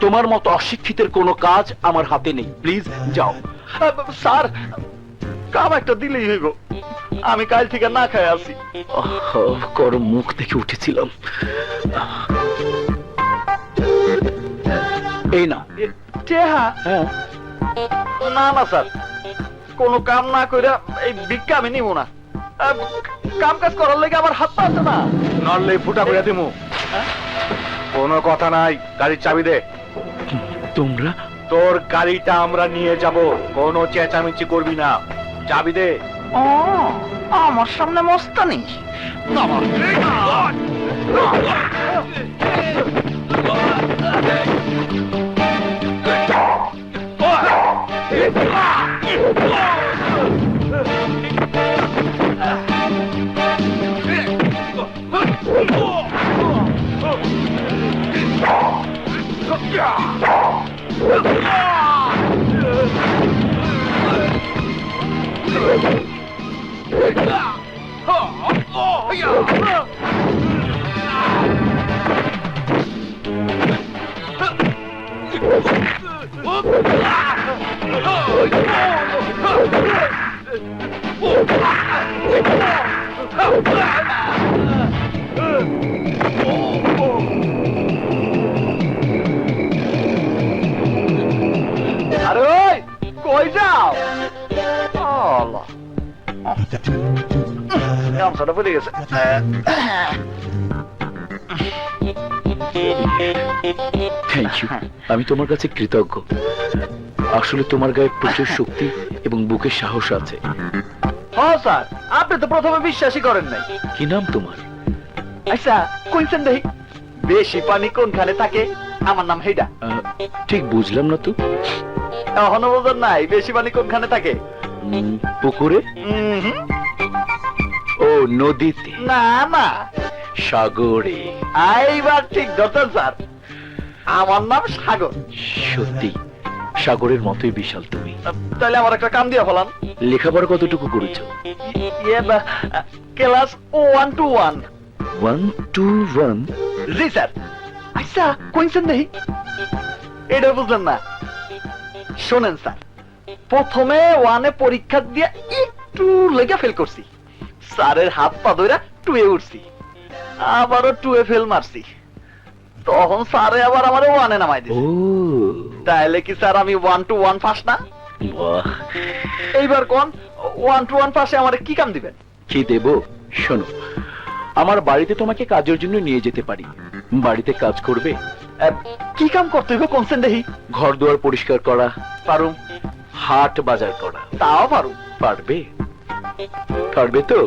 তোমার মতো অশিক্ষিতের কোনো কাজ আমার হাতে নেই, প্লিজ যাও। স্যার, কাম একটা দিলেই হইব, আমি কাল থেকে না খাই আছি। কর মুখ দেখে উঠেছিলাম। এই না। টেহা হ্যাঁ, না না স্যার, কোনো কাম না কইরা এই ভিক্ষা আমি নিব না। কাম কাজ করার লেগে আমার হাত পা আছে না। নড়লে ফুটা করে দিমু। কোনো কথা নাই, গাড়ির চাবি দে। তোমরা তোর গাড়িটা আমরা নিয়ে যাব, কোনো চেঁচামেচি করবি না। চাবি দে। ও আমার সামনে মস্তানি। আরে ওই কই যাও? আল্লাহ, গামছাটা পড়ে গেছে। Thank you. আমি তোমার কাছে কৃতজ্ঞ। আসলে তোমার গায়ে প্রচুর শক্তি এবং বুকে সাহস আছে। হ্যাঁ স্যার, আপনি তো প্রথমে বিশ্বাসই করেন নাই। কি নাম তোমার? আচ্ছা কইছেন দেখি, বেশি পানি কোনখানে থাকে? আমার নাম হেইডা। ঠিক বুঝলাম না তো। এখনো বোঝেন নাই বেশি পানি কোনখানে থাকে? পুকুরে? হুম, ও নদীতে? না না, সাগরে? এইবার ঠিক ধরতেন স্যার, আমার নাম সাগর। সত্যি সাগরের মতোই বিশাল তুমি। তাহলে আমার একটা কাম দিয়ে ফেলান। লেখাপড়া কতটুকু করেছো? Class 1 to 1। 1 to 1? G sir. আচ্ছা কইছেন দেখি, এটা বুঝলেন না? শোনেন স্যার, প্রথমে 1-এ পরীক্ষা দিয়ে একটু লেগে ফেল করছি, স্যারের হাত পা ধইরা 2-এ উঠছি, আবারও 2-এ ফেল মারছি, তখন স্যারে আবার আমার 1-এ নামাই ও দিছে। তাহলে কি স্যার আমি 1 to 1 পাস না? বাহ, এইবার কোন 1 to 1 পাশে আমার কি কাম দিবেন? কি দেব? শোনো, আমার বাড়িতে তোমাকে কাজের জন্য নিয়ে যেতে পারি। বাড়িতে কাজ করবে? কি কাম করতে হইব কোনছেন দেখি? ঘর দুয়ার পরিষ্কার করা, পারুম। হাট বাজার করা। তাও পারুম। পারবে? পারবে তো?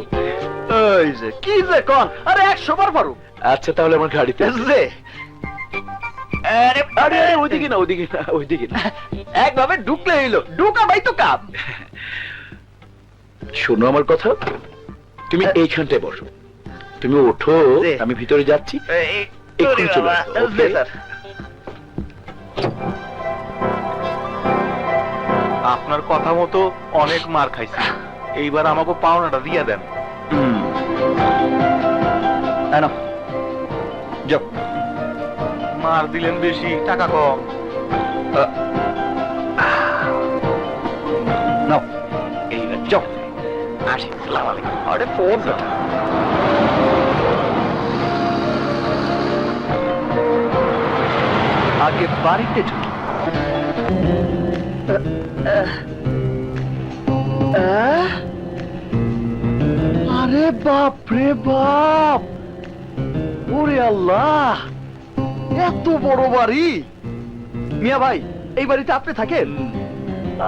এই যে কি যে কোন, আরে 100 বার পারুম। আচ্ছা তাহলে আমার গাড়িতে। যে আরে আরে ওইদিকে না, ওইদিকে না, ওইদিকে না। একভাবে ঢুকলে হইলো, ঢুকাবাই তো কাম। শোনো আমার কথা, তুমি এইখানটায় বসো। তুমি ওঠো, জি। আমি ভিতরে যাচ্ছি। এক্ষুনি চলে আসবো, জি, okay? স্যার। আপনার কথা মতো অনেক মার খাইছি, এইবার আমাকে পাওনাটা দিয়ে দেন। এই নাও, যাও। মার দিলেন বেশি, টাকা কম। নাও, এইবার যাও। আসি, সালাম আলাইকুম। আরে ফোন বেটা। আগে বাড়িতে ঢুকি। আরে বাপ রে বাপ, ওরে আল্লাহ, এত বড় বাড়ি! মিয়া ভাই, এই বাড়িতে আপনি থাকেন?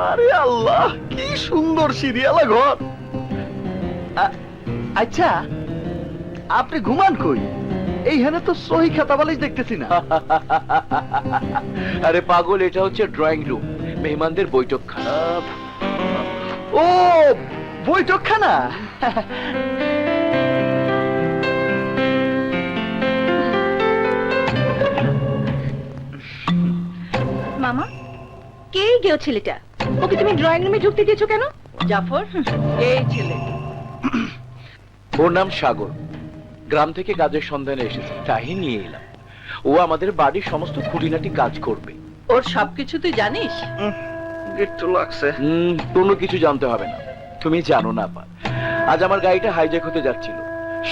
আরে আল্লাহ, কি সুন্দর সিরিয়ালা ঘর। আচ্ছা, আপনি ঘুমান কই? এইখানে তো সহি খাতা বালিশ দেখতেছি না। আরে পাগল, এটা হচ্ছে ড্রয়িং রুম, মেহমানদের বৈঠকখানা। ও, বৈঠকখানা। মামা, কে গেও ছেলেটা? ওকে তুমি ড্রয়িং রুমে ঢুকতে দিয়েছো কেন? জাফর, এই ছেলে ওর নাম সাগর, গ্রাম থেকে কাজের সন্ধানে এসেছে, তাই নিয়ে এলাম। ও আমাদের বাড়ির সমস্ত খুঁটিনাটি কাজ করবে। ওর সবকিছু তুই জানিস? একটু লাগছে। কোনো কিছু জানতে হবে না, তুমি জানো না পা। আজ আমার গাড়িটা হাইজ্যাক হতে যাচ্ছিল,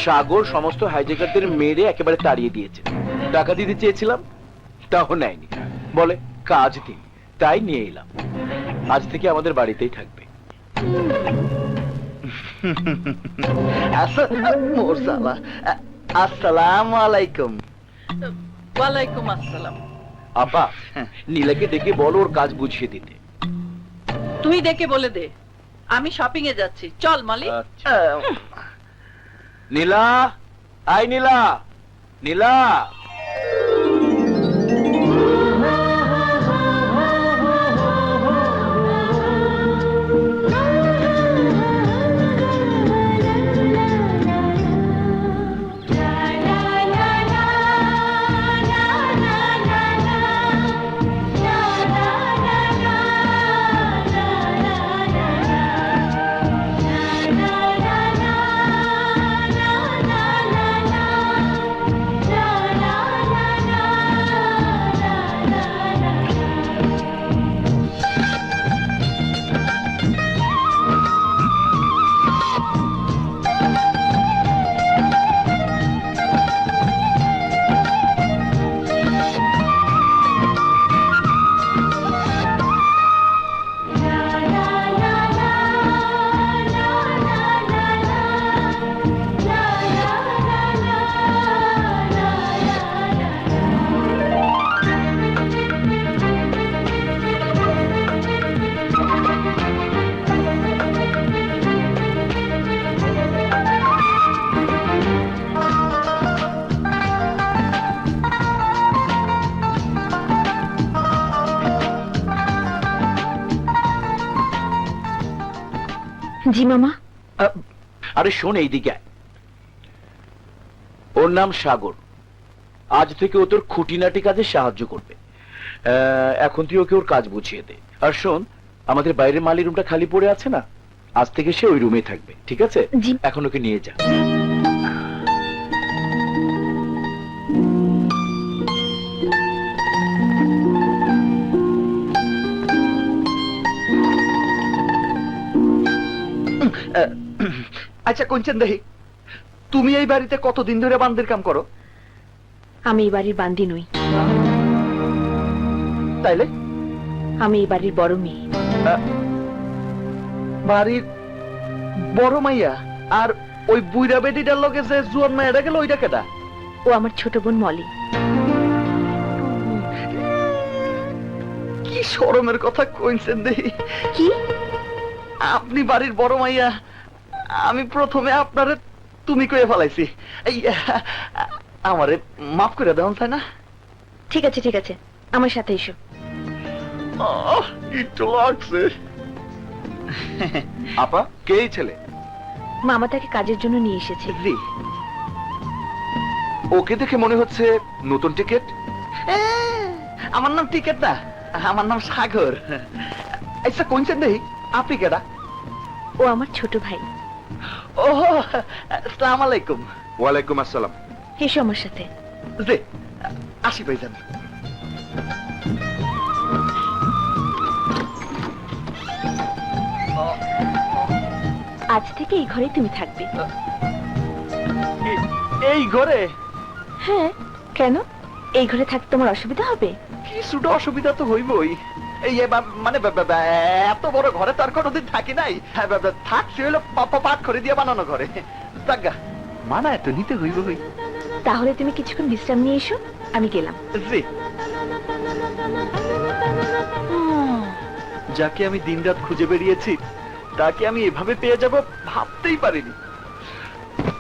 সাগর সমস্ত হাইজ্যাকারদের মেরে একেবারে তাড়িয়ে দিয়েছে। টাকা দিতে চেয়েছিলাম, তাও নেয়নি। বলে কাজ দিই, তাই নিয়ে এলাম। আজ থেকে আমাদের বাড়িতেই থাকবে। আসসালামু আলাইকুম। ওয়ালাইকুম আসসালাম। আপা, নীলাকে ডেকে বলো ওর কাজ বুঝিয়ে দিতে। তুই ডেকে বলে দে, আমি শপিং এ যাচ্ছি। চল মালিক। নীলা, আই নীলা, নীলা। জি মামা। আরে শোন, এইদিকে আয়। ওর নাম সাগর। আজ থেকে ও তোর খুঁটিনাটি কাজে সাহায্য করবে। এখন তুই ওকে ওর কাজ বুঝিয়ে দে। আর শোন, আমাদের বাইরের মালি রুমটা খালি পড়ে আছে না, আজ থেকে সে ওই রুমে থাকবে, ঠিক আছে? জি। এখন ওকে নিয়ে যা। আচ্ছা কোনচেন দেহি, তুমি এই বাড়িতে কতদিন ধরে বান্দির কাম করো? আমি এই বাড়ির বান্দি নই, তাইলে আমি এই বাড়ির বড় মেয়ে। বাড়ির বড় মাইয়া? আর ওই বুইরা বেটিটার লগে যে জুয়ান মাইয়াটা গেল, ওইটা কেটা? ও আমার ছোট বোন মলি। কি শরমের কথা কইছেন দেহি। কি? আপনি বাড়ির বড় মাইয়া, আমি প্রথমে আপনারে তুমি কয়ে ফেলাইছি। এই আমারে মাফ করে দেন, তাই না? ঠিক আছে ঠিক আছে, আমার সাথে এসো। একটু লাগছে। আপা, কে এই ছেলে? মামা তাকে কাজের জন্য নিয়ে এসেছে। জি। ওকে দেখে মনে হচ্ছে নতুন টিকেট। আমার নাম টিকেট না, আমার নাম সাগর। আচ্ছা কোনছেন দেহি, আপনি কেডা? ও আমার ছোট ভাই। ও, আসসালামু আলাইকুম। ওয়ালাইকুম আসসালাম। এসো আমার সাথে। জি, আসি ভাইজান। আজ থেকে এই ঘরে তুমি থাকবে। এই ঘরে? হ্যাঁ, কেন? এই ঘরে থাকতে তোমার অসুবিধা হবে? কিছুটা অসুবিধা তো হইবই। এই মানে এত বড় ঘরে তো আর কোনোদিন থাকি নাই। থাকছি হইলো পাট করে দিয়ে বানানো ঘরে। জাগা মানা এত নিতে হইবই। তাহলে তুমি কিছুক্ষণ বিশ্রাম নিয়ে এসো, আমি গেলাম। জি। যাকে আমি দিনরাত খুঁজে বেরিয়েছি, তাকে আমি এভাবে পেয়ে যাব ভাবতেই পারিনি।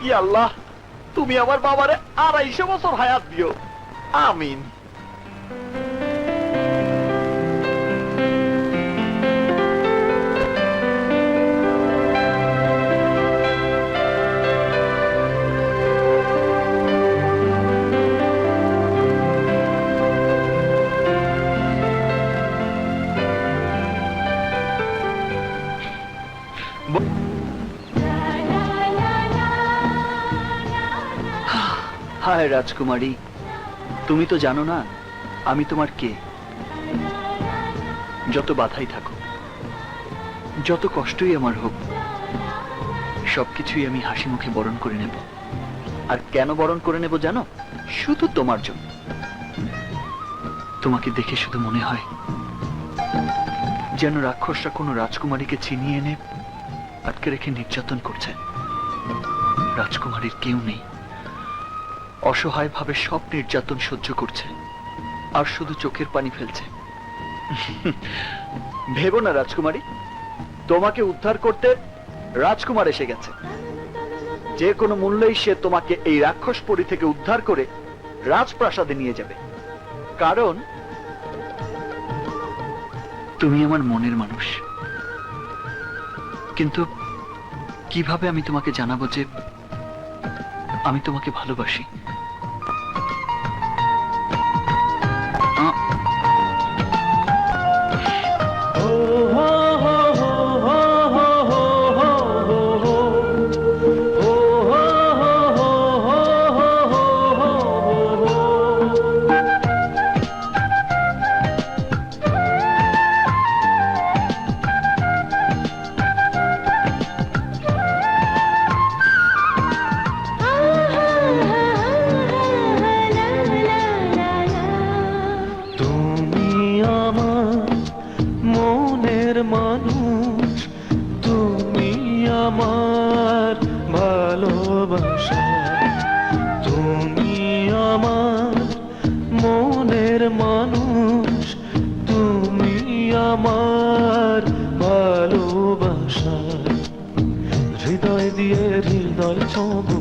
ই আল্লাহ, তুমি আমার বাবারে 250 বছর হায়াত দিও। আমিন। হায় রাজকুমারী, তুমি তো জানো না আমি তোমার কে। যত বাধাই থাকুক, যত কষ্টই আমার হোক, সবকিছুই আমি হাসি মুখে বরণ করে নেব। আর কেন বরণ করে নেব জানো? শুধু তোমার জন্য। তোমাকে দেখে শুধু মনে হয় যেন রাক্ষসরা কোনো রাজকুমারীকে ছিনিয়ে এনে আটকে রেখে নির্যাতন করছে। রাজকুমারীর কেউ নেই, অসহায়ভাবে সব নির্যাতন সহ্য করছে আর শুধু চোখের পানি ফেলছে। ভেবো না রাজকুমারী, তোমাকে উদ্ধার করতে রাজকুমার এসে গেছে। যে কোনো মূল্যেই সে তোমাকে এই রাক্ষস পরী থেকে উদ্ধার করে রাজপ্রাসাদে নিয়ে যাবে, কারণ তুমি আমার মনের মানুষ। কিন্তু কিভাবে আমি তোমাকে জানাবো যে আমি তোমাকে ভালোবাসি? তুমি আমার মনের মানুষ, তুমি আমার ভালোবাসা, তুমি আমার মনের মানুষ, তুমি আমার ভালোবাসা। হৃদয় দিয়ে হৃদয় ছবো,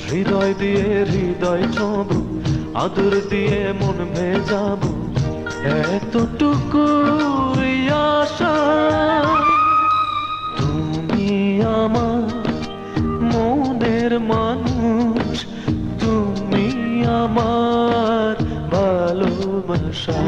হৃদয় দিয়ে হৃদয় ছবো, আদর দিয়ে মন ভেজাবো, এতটুকু আশা। তুমি আমার মনের মানুষ, তুমি আমার ভালোবাসা।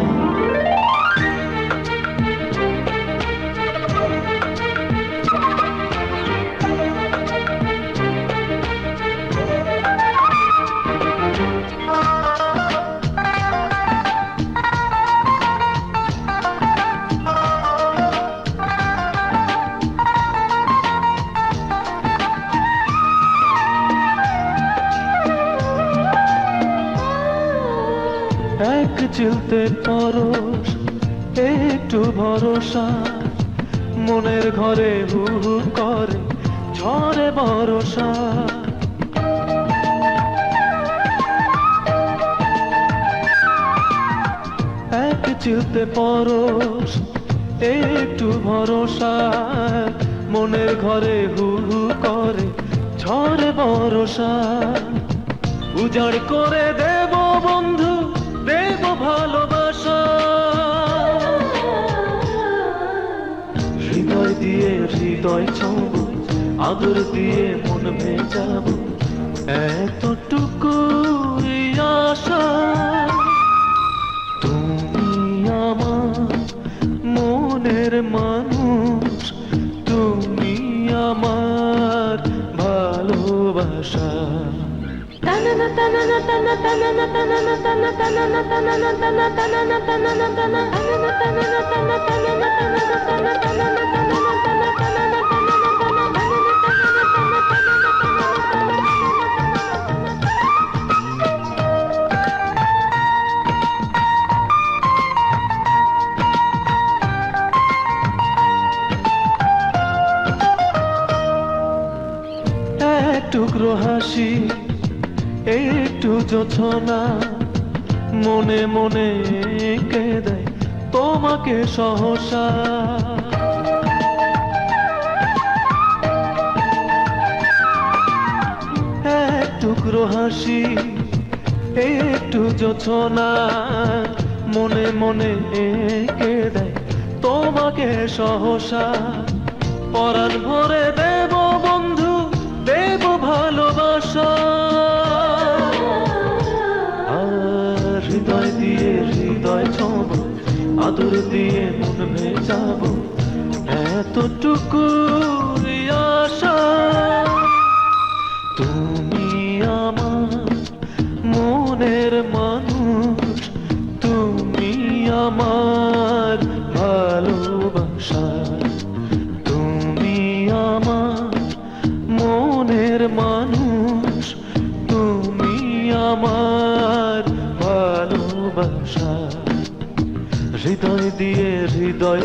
এক চিলতে পরশ, একটু ভরসা, মনের ঘরে হু হু করে ঝরে ভরসা। এক চিলতে পরশ, একটু ভরসা, মনের ঘরে হু হু করে ঝরে ভরসা। উজাড় করে দেব বন্ধু, দেব ভালোবাসা। হৃদয় দিয়ে হৃদয় ছবো, আদর দিয়ে মন ভেজাবো, এতটুকু আশা। তুমি আমার মনের মানুষ, তুমি আমার ভালোবাসা। এক টুকরো হাসি, একটু যোছনা, মনে মনে কে দেয় তোমাকে সহসা। এক টুকরো হাসি, একটু যোছনা, মনে মনে কে দেয় তোমাকে সহসা। পরাণ ভরে দেব বন্ধু, দেব ভালোবাসা। আর হৃদয় দিয়ে হৃদয় ছবো, আদর দিয়ে মন ভেজাবো, এতটুকু আশা। তুমি আমার মনের মানুষ, তুমি আমার ভালোবাসা। তুমি আমার মনের মানুষ, তুমি আমার ভালোবাসা হৃদয় দিয়ে হৃদয়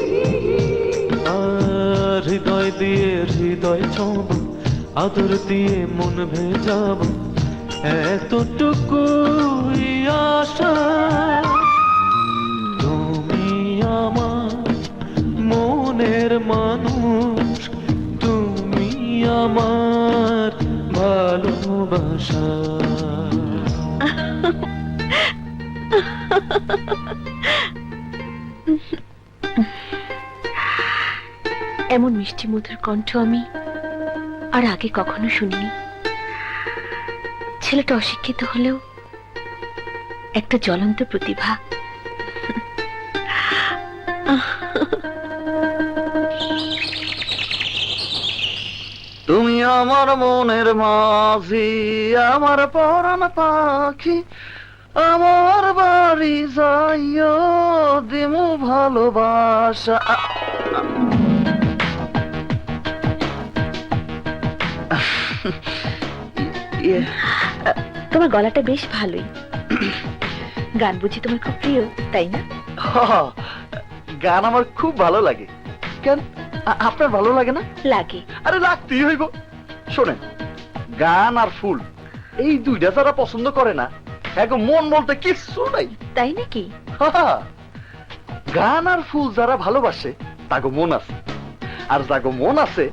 হৃদয় দিয়ে হৃদয় ছোঁব আদর দিয়ে মন ভেজাব এতটুকুই আশা তুমি আমার মনের মানুষ তুমি আমার ভালোবাসা এমন মিষ্টি মধুর কণ্ঠ আমি আর আগে কখনো শুনিনি। ছেলেটা অশিক্ষিত হলেও একটা জ্বলন্ত প্রতিভা। তুমি আমার মনের মাঝি, আমার পরাণ পাখি, আমার বাড়ি যাইও দিমু ভালোবাসা। তোমার গলাটা বেশ ভালোই। গান বুঝি তোমার খুব প্রিয়, তাই না? গান আমার খুব ভালো লাগে। কেন, আপনার ভালো লাগে না? লাগে। আরে লাগতেই হইব। শোনেন, গান আর ফুল এই দুইটা যারা পছন্দ করে না, এখন মন বলতে কিছু নাই। তাই নাকি? গান আর ফুল যারা ভালোবাসে তাগো মন আছে, আর যাগো মন আছে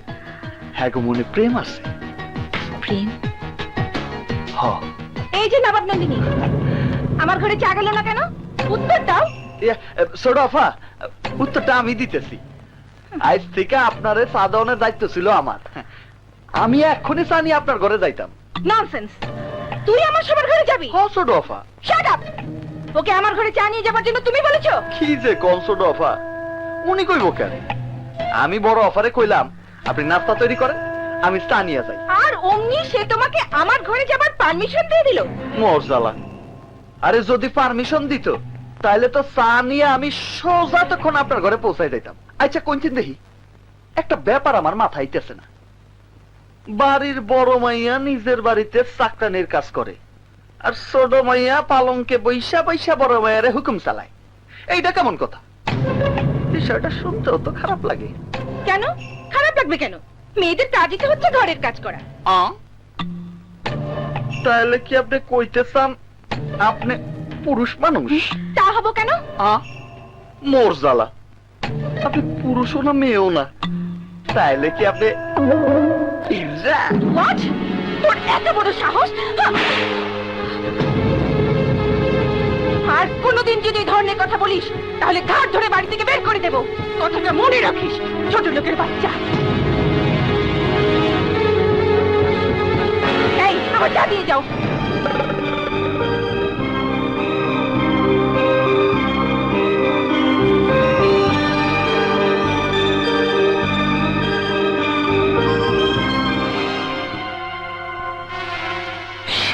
হ্যাঁ মনে প্রেম আছে। প্রেম? এই যে নবাব নন্দিনী, আমার ঘরে চা গেল না কেন? উত্তর দাও। ছোট আফা, উত্তরটা আমি দিতেছি। আজ থেকে আপনারে চা দেওয়ানোর দায়িত্ব ছিল আমার। আমি এক্ষুনি চা নিয়ে আপনার ঘরে যাইতাম। ননসেন্স, তুই আমার সবার ঘরে যাবি? ছোট আফা, শাট আপ। ওকে আমার ঘরে চা নিয়ে যাবার জন্য তুমি বলেছো? কি যে কম ছোট আফা, উনি কইব কেন? আমি বড় অফারে কইলাম আপনি নাস্তা তৈরি করেন, আমি চা নিয়ে যাই। আর অমনি সে তোমাকে আমার ঘরে যাবার পারমিশন দিয়ে দিল? মর্যাদা। আরে যদি পারমিশন দিত তাহলে তো চা নিয়ে আমি সোজা তখন আপনার ঘরে পৌঁছাই দিতাম। আচ্ছা কোনদিন দেখি, একটা ব্যাপার আমার মাথায় আইতেছে না। বাড়ির বড় মাইয়া নিজের বাড়িতে চাকরানির কাজ করে, আর ছোট মাইয়া পালঙ্কে বৈশা বৈশা বড় মাইয়ারে হুকুম চালায়। এইটা কেমন কথা? বিষয়টা শুনতেও তো খারাপ লাগে। কেন খারাপ লাগবে কেন? মেয়েদের কাজই তো হচ্ছে ঘরের কাজ করা। তাহলে কি আপনি কইতে চান আপনি পুরুষ মানুষ? তা হবো কেন? মোর জ্বালা, আপনি পুরুষও না মেয়েও না, তাইলে কি আপনি What? তোর এত বড় সাহস! আর কোনোদিন যদি এই ধরনের কথা বলিস তাহলে ঘাট ধরে বাড়ি থেকে বের করে দেব। কথাটা মনে রাখিস, ছোট লোকের বাচ্চা। এই, আমার চা দিয়ে যাও।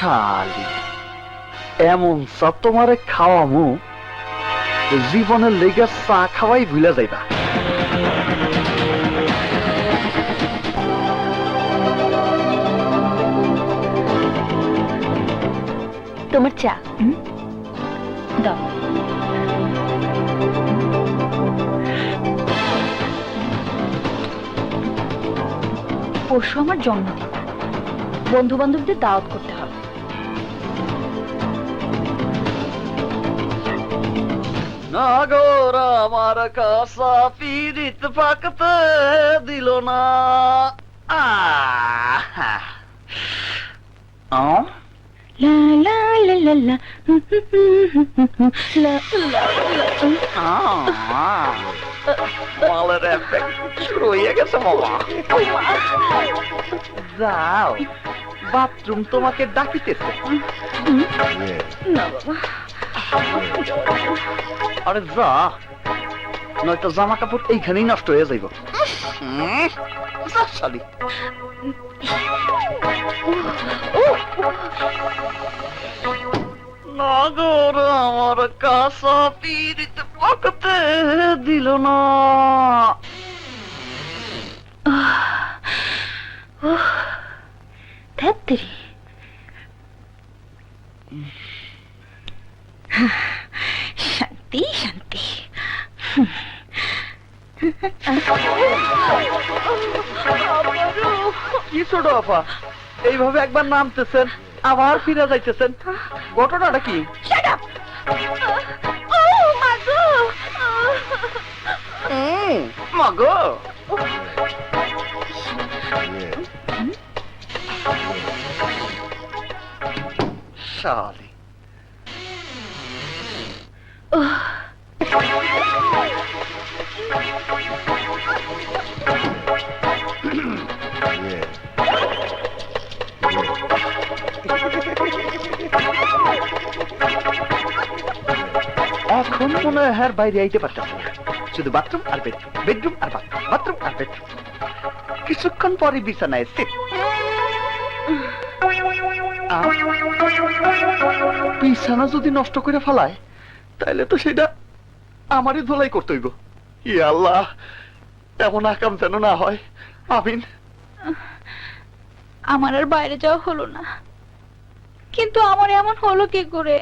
শালি, এমন চা তোমারে খাওয়ামু জীবনের লেগে চা খাওয়াই ভুলে যাইবা। তোমার চা দাও। পরশু আমার জন্মদিন, বন্ধু বান্ধবদের দাওয়াত করতে হবে। নাগর আমার কাছা পিরিত পাকতে দিল না। লা লা লা লা লা লা মালের এফেক্ট শুরু হয়ে গেছে মামা। যাও, বাথরুম তোমাকে ডাকিতেছে। না বাবা, আরে যা, নয়তো জামা কাপড় এইখানেই নষ্ট হয়ে যাইব। শালি, নগর আমার কাছা পিরিত পাকতে দিল না। শান্তি শান্তি। কি ছোট আপা, এইভাবে একবার নামতেছেন আবার ফিরে যাইতেছেন, ঘটনাটা কি? Shut up! মা গো! মাগো, শালি। এখন মনে হয় হ্যার বাইরে আইতে পারতাম না। শুধু বাথরুম আর বেডরুম, বেডরুম আর বাথরুম, বাথরুম আর বেডরুম। কিছুক্ষণ পরে বিছানায় সিট। বিছানা যদি নষ্ট করে ফেলায় তাইলে তো সেটা আমারই ধোলাই করতে হইব। ই আল্লাহ, এমন আকাম যেন না হয়। আমিন। আমার আর বাইরে যাওয়া হলো না, কিন্তু আমার এমন হলো কি করে?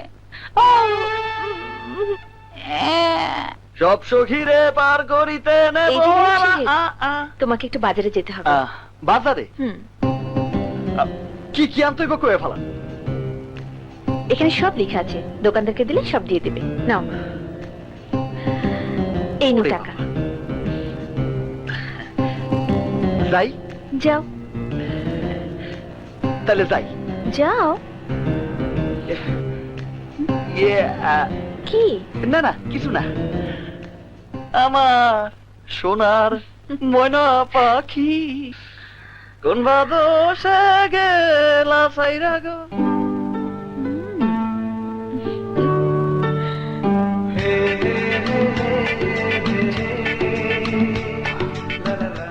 সব সখীরে পার করিতে নেব। এই যে রশিদ, তোমাকে একটু বাজারে যেতে হবে। বাজারে কি কি আনতে হইব কয়ে ফেলা? এখানে সব লেখা আছে, দোকানদারকে দিলে সব দিয়ে দেবে। নাও, এই নো ওরে টাকা। যাই যাও তাহলে যাই। যাও। ইয়ে, কি? না না কিছু না। আমার সোনার ময়না পাখি কোন বাদশে গেলা সাইরা গো।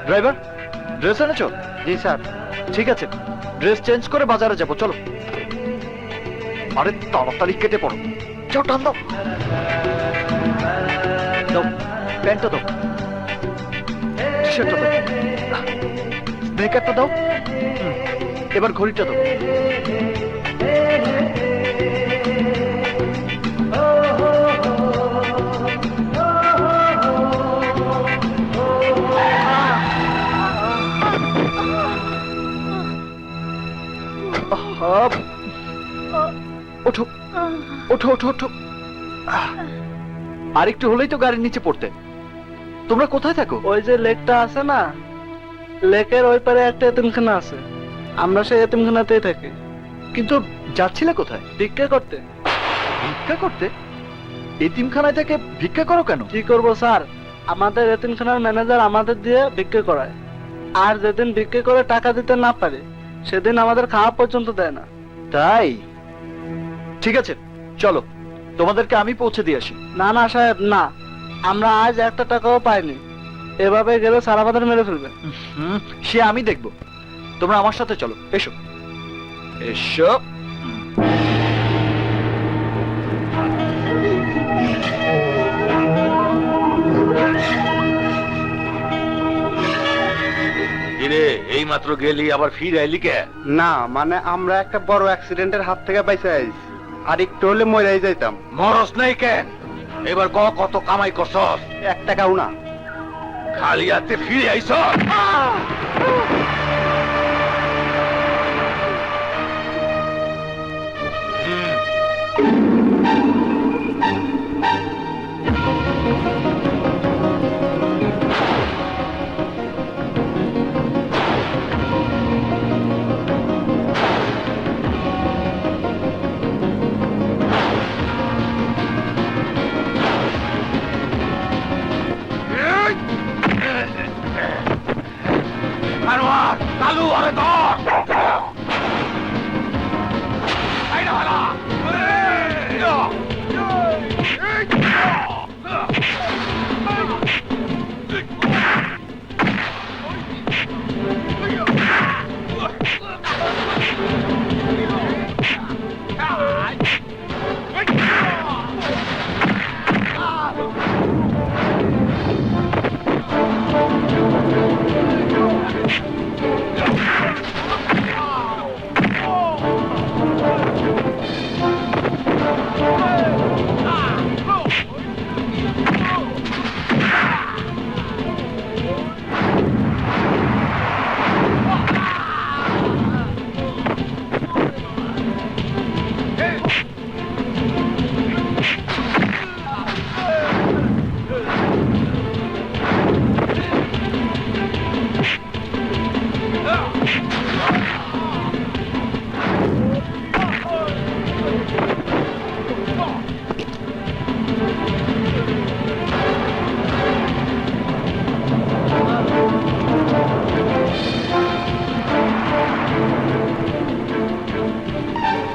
ড্রাইভার, ড্রেস এনেছো? জি স্যার। ঠিক আছে, ড্রেস চেঞ্জ করে বাজারে যাবো, চলো। আরে তাড়াতাড়ি কেটে পড়ো, যাও টান দাও। দাও, প্যান্টটা দাও, টি শার্টটা দাও, স্নেকারটা দাও। এবার ঘড়িটা দাও। ওঠো ওঠো ওঠো ওঠো। আরেকটু হলেই তো গাড়ির নিচে পড়তে। তোমরা কোথায় থাকো? ওই যে লেকটা আছে না, লেকের ওই পারে একটা এতিমখানা আছে, আমরা সেই এতিমখানাতেই থাকি। কিন্তু যাচ্ছিলে কোথায়? ভিক্ষা করতে। ভিক্ষা করতে? এতিমখানায় থেকে ভিক্ষা করো কেন? কি করব স্যার, আমাদের এতিমখানার ম্যানেজার আমাদের দিয়ে ভিক্ষা করায়, আর যেদিন ভিক্ষা করে টাকা দিতে না পারে সেদিন আমাদের খাওয়া পর্যন্ত দেয় না। তাই? ঠিক আছে, চলো তোমাদেরকে আমি পৌঁছে দিয়ে আসি। না না সাহেব, না, আমরা আজ একটা টাকাও পাইনি, এভাবে গেলে সারা বাজার মেরে ফেলবে। সে আমি দেখবো, তোমরা আমার সাথে চলো, এসো এসো। কিরে, এই মাত্র গেলি আবার ফিরে আইলি কে? না মানে আমরা একটা বড় অ্যাক্সিডেন্টের হাত থেকে বাইসে আইছি, আর একটু হলে মরে যাইতাম। মরস নাই কেন? এবার কত কামাই করছস? 1 টাকাও না। খালি হাতে ফিরে আইছ? আনোয়ার, কালু, আরে ধর! আইনা ভালা! এই!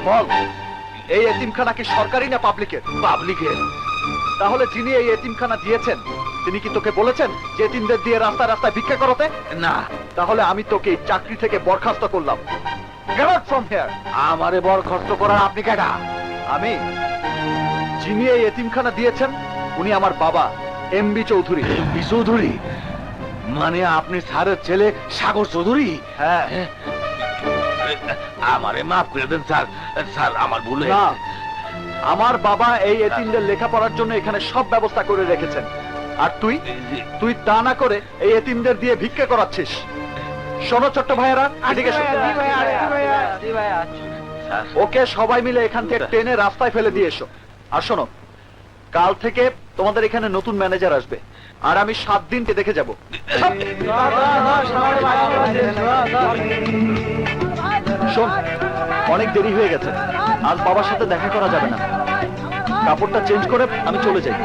বল, এই এতিমখানা কি সরকারি না পাবলিকের? পাবলিকের। তাহলে যিনি এই এতিমখানা দিয়েছেন তিনি কি তোকে বলেছেন যে এতিমদের দিয়ে রাস্তায় রাস্তায় ভিক্ষা করতে? না, তাহলে আমি তোকে এই চাকরি থেকে বরখাস্ত করলাম। Get out from here. আমারে বরখাস্ত করার আপনি কেডা? আমি, যিনি এই এতিমখানা দিয়েছেন উনি আমার বাবা এমবি চৌধুরী। এমপি চৌধুরী? মানে আপনি স্যারের ছেলে সাগর চৌধুরী? হ্যাঁ। আমারে মাফ করে দেন স্যার, স্যার আমার ভুল না, হয়েছে। আমার বাবা এই এতিমদের লেখাপড়ার জন্য এখানে সব ব্যবস্থা করে রেখেছেন, আর তুই তা না করে এই এতিমদের দিয়ে ভিক্ষা করাচ্ছিস। শোনো ছোট্ট ভাইয়েরা, এদিকে এসো। ওকে সবাই মিলে এখান থেকে টেনে রাস্তায় ফেলে দিয়ে এসো। আর শোনো, কাল থেকে তোমাদের এখানে নতুন ম্যানেজার আসবে, আর আমি 7 দিনকে দেখে যাব। শোন, অনেক দেরি হয়ে গেছে, আজ বাবার সাথে দেখা করা যাবে না। কাপড়টা চেঞ্জ করে আমি চলে যাই।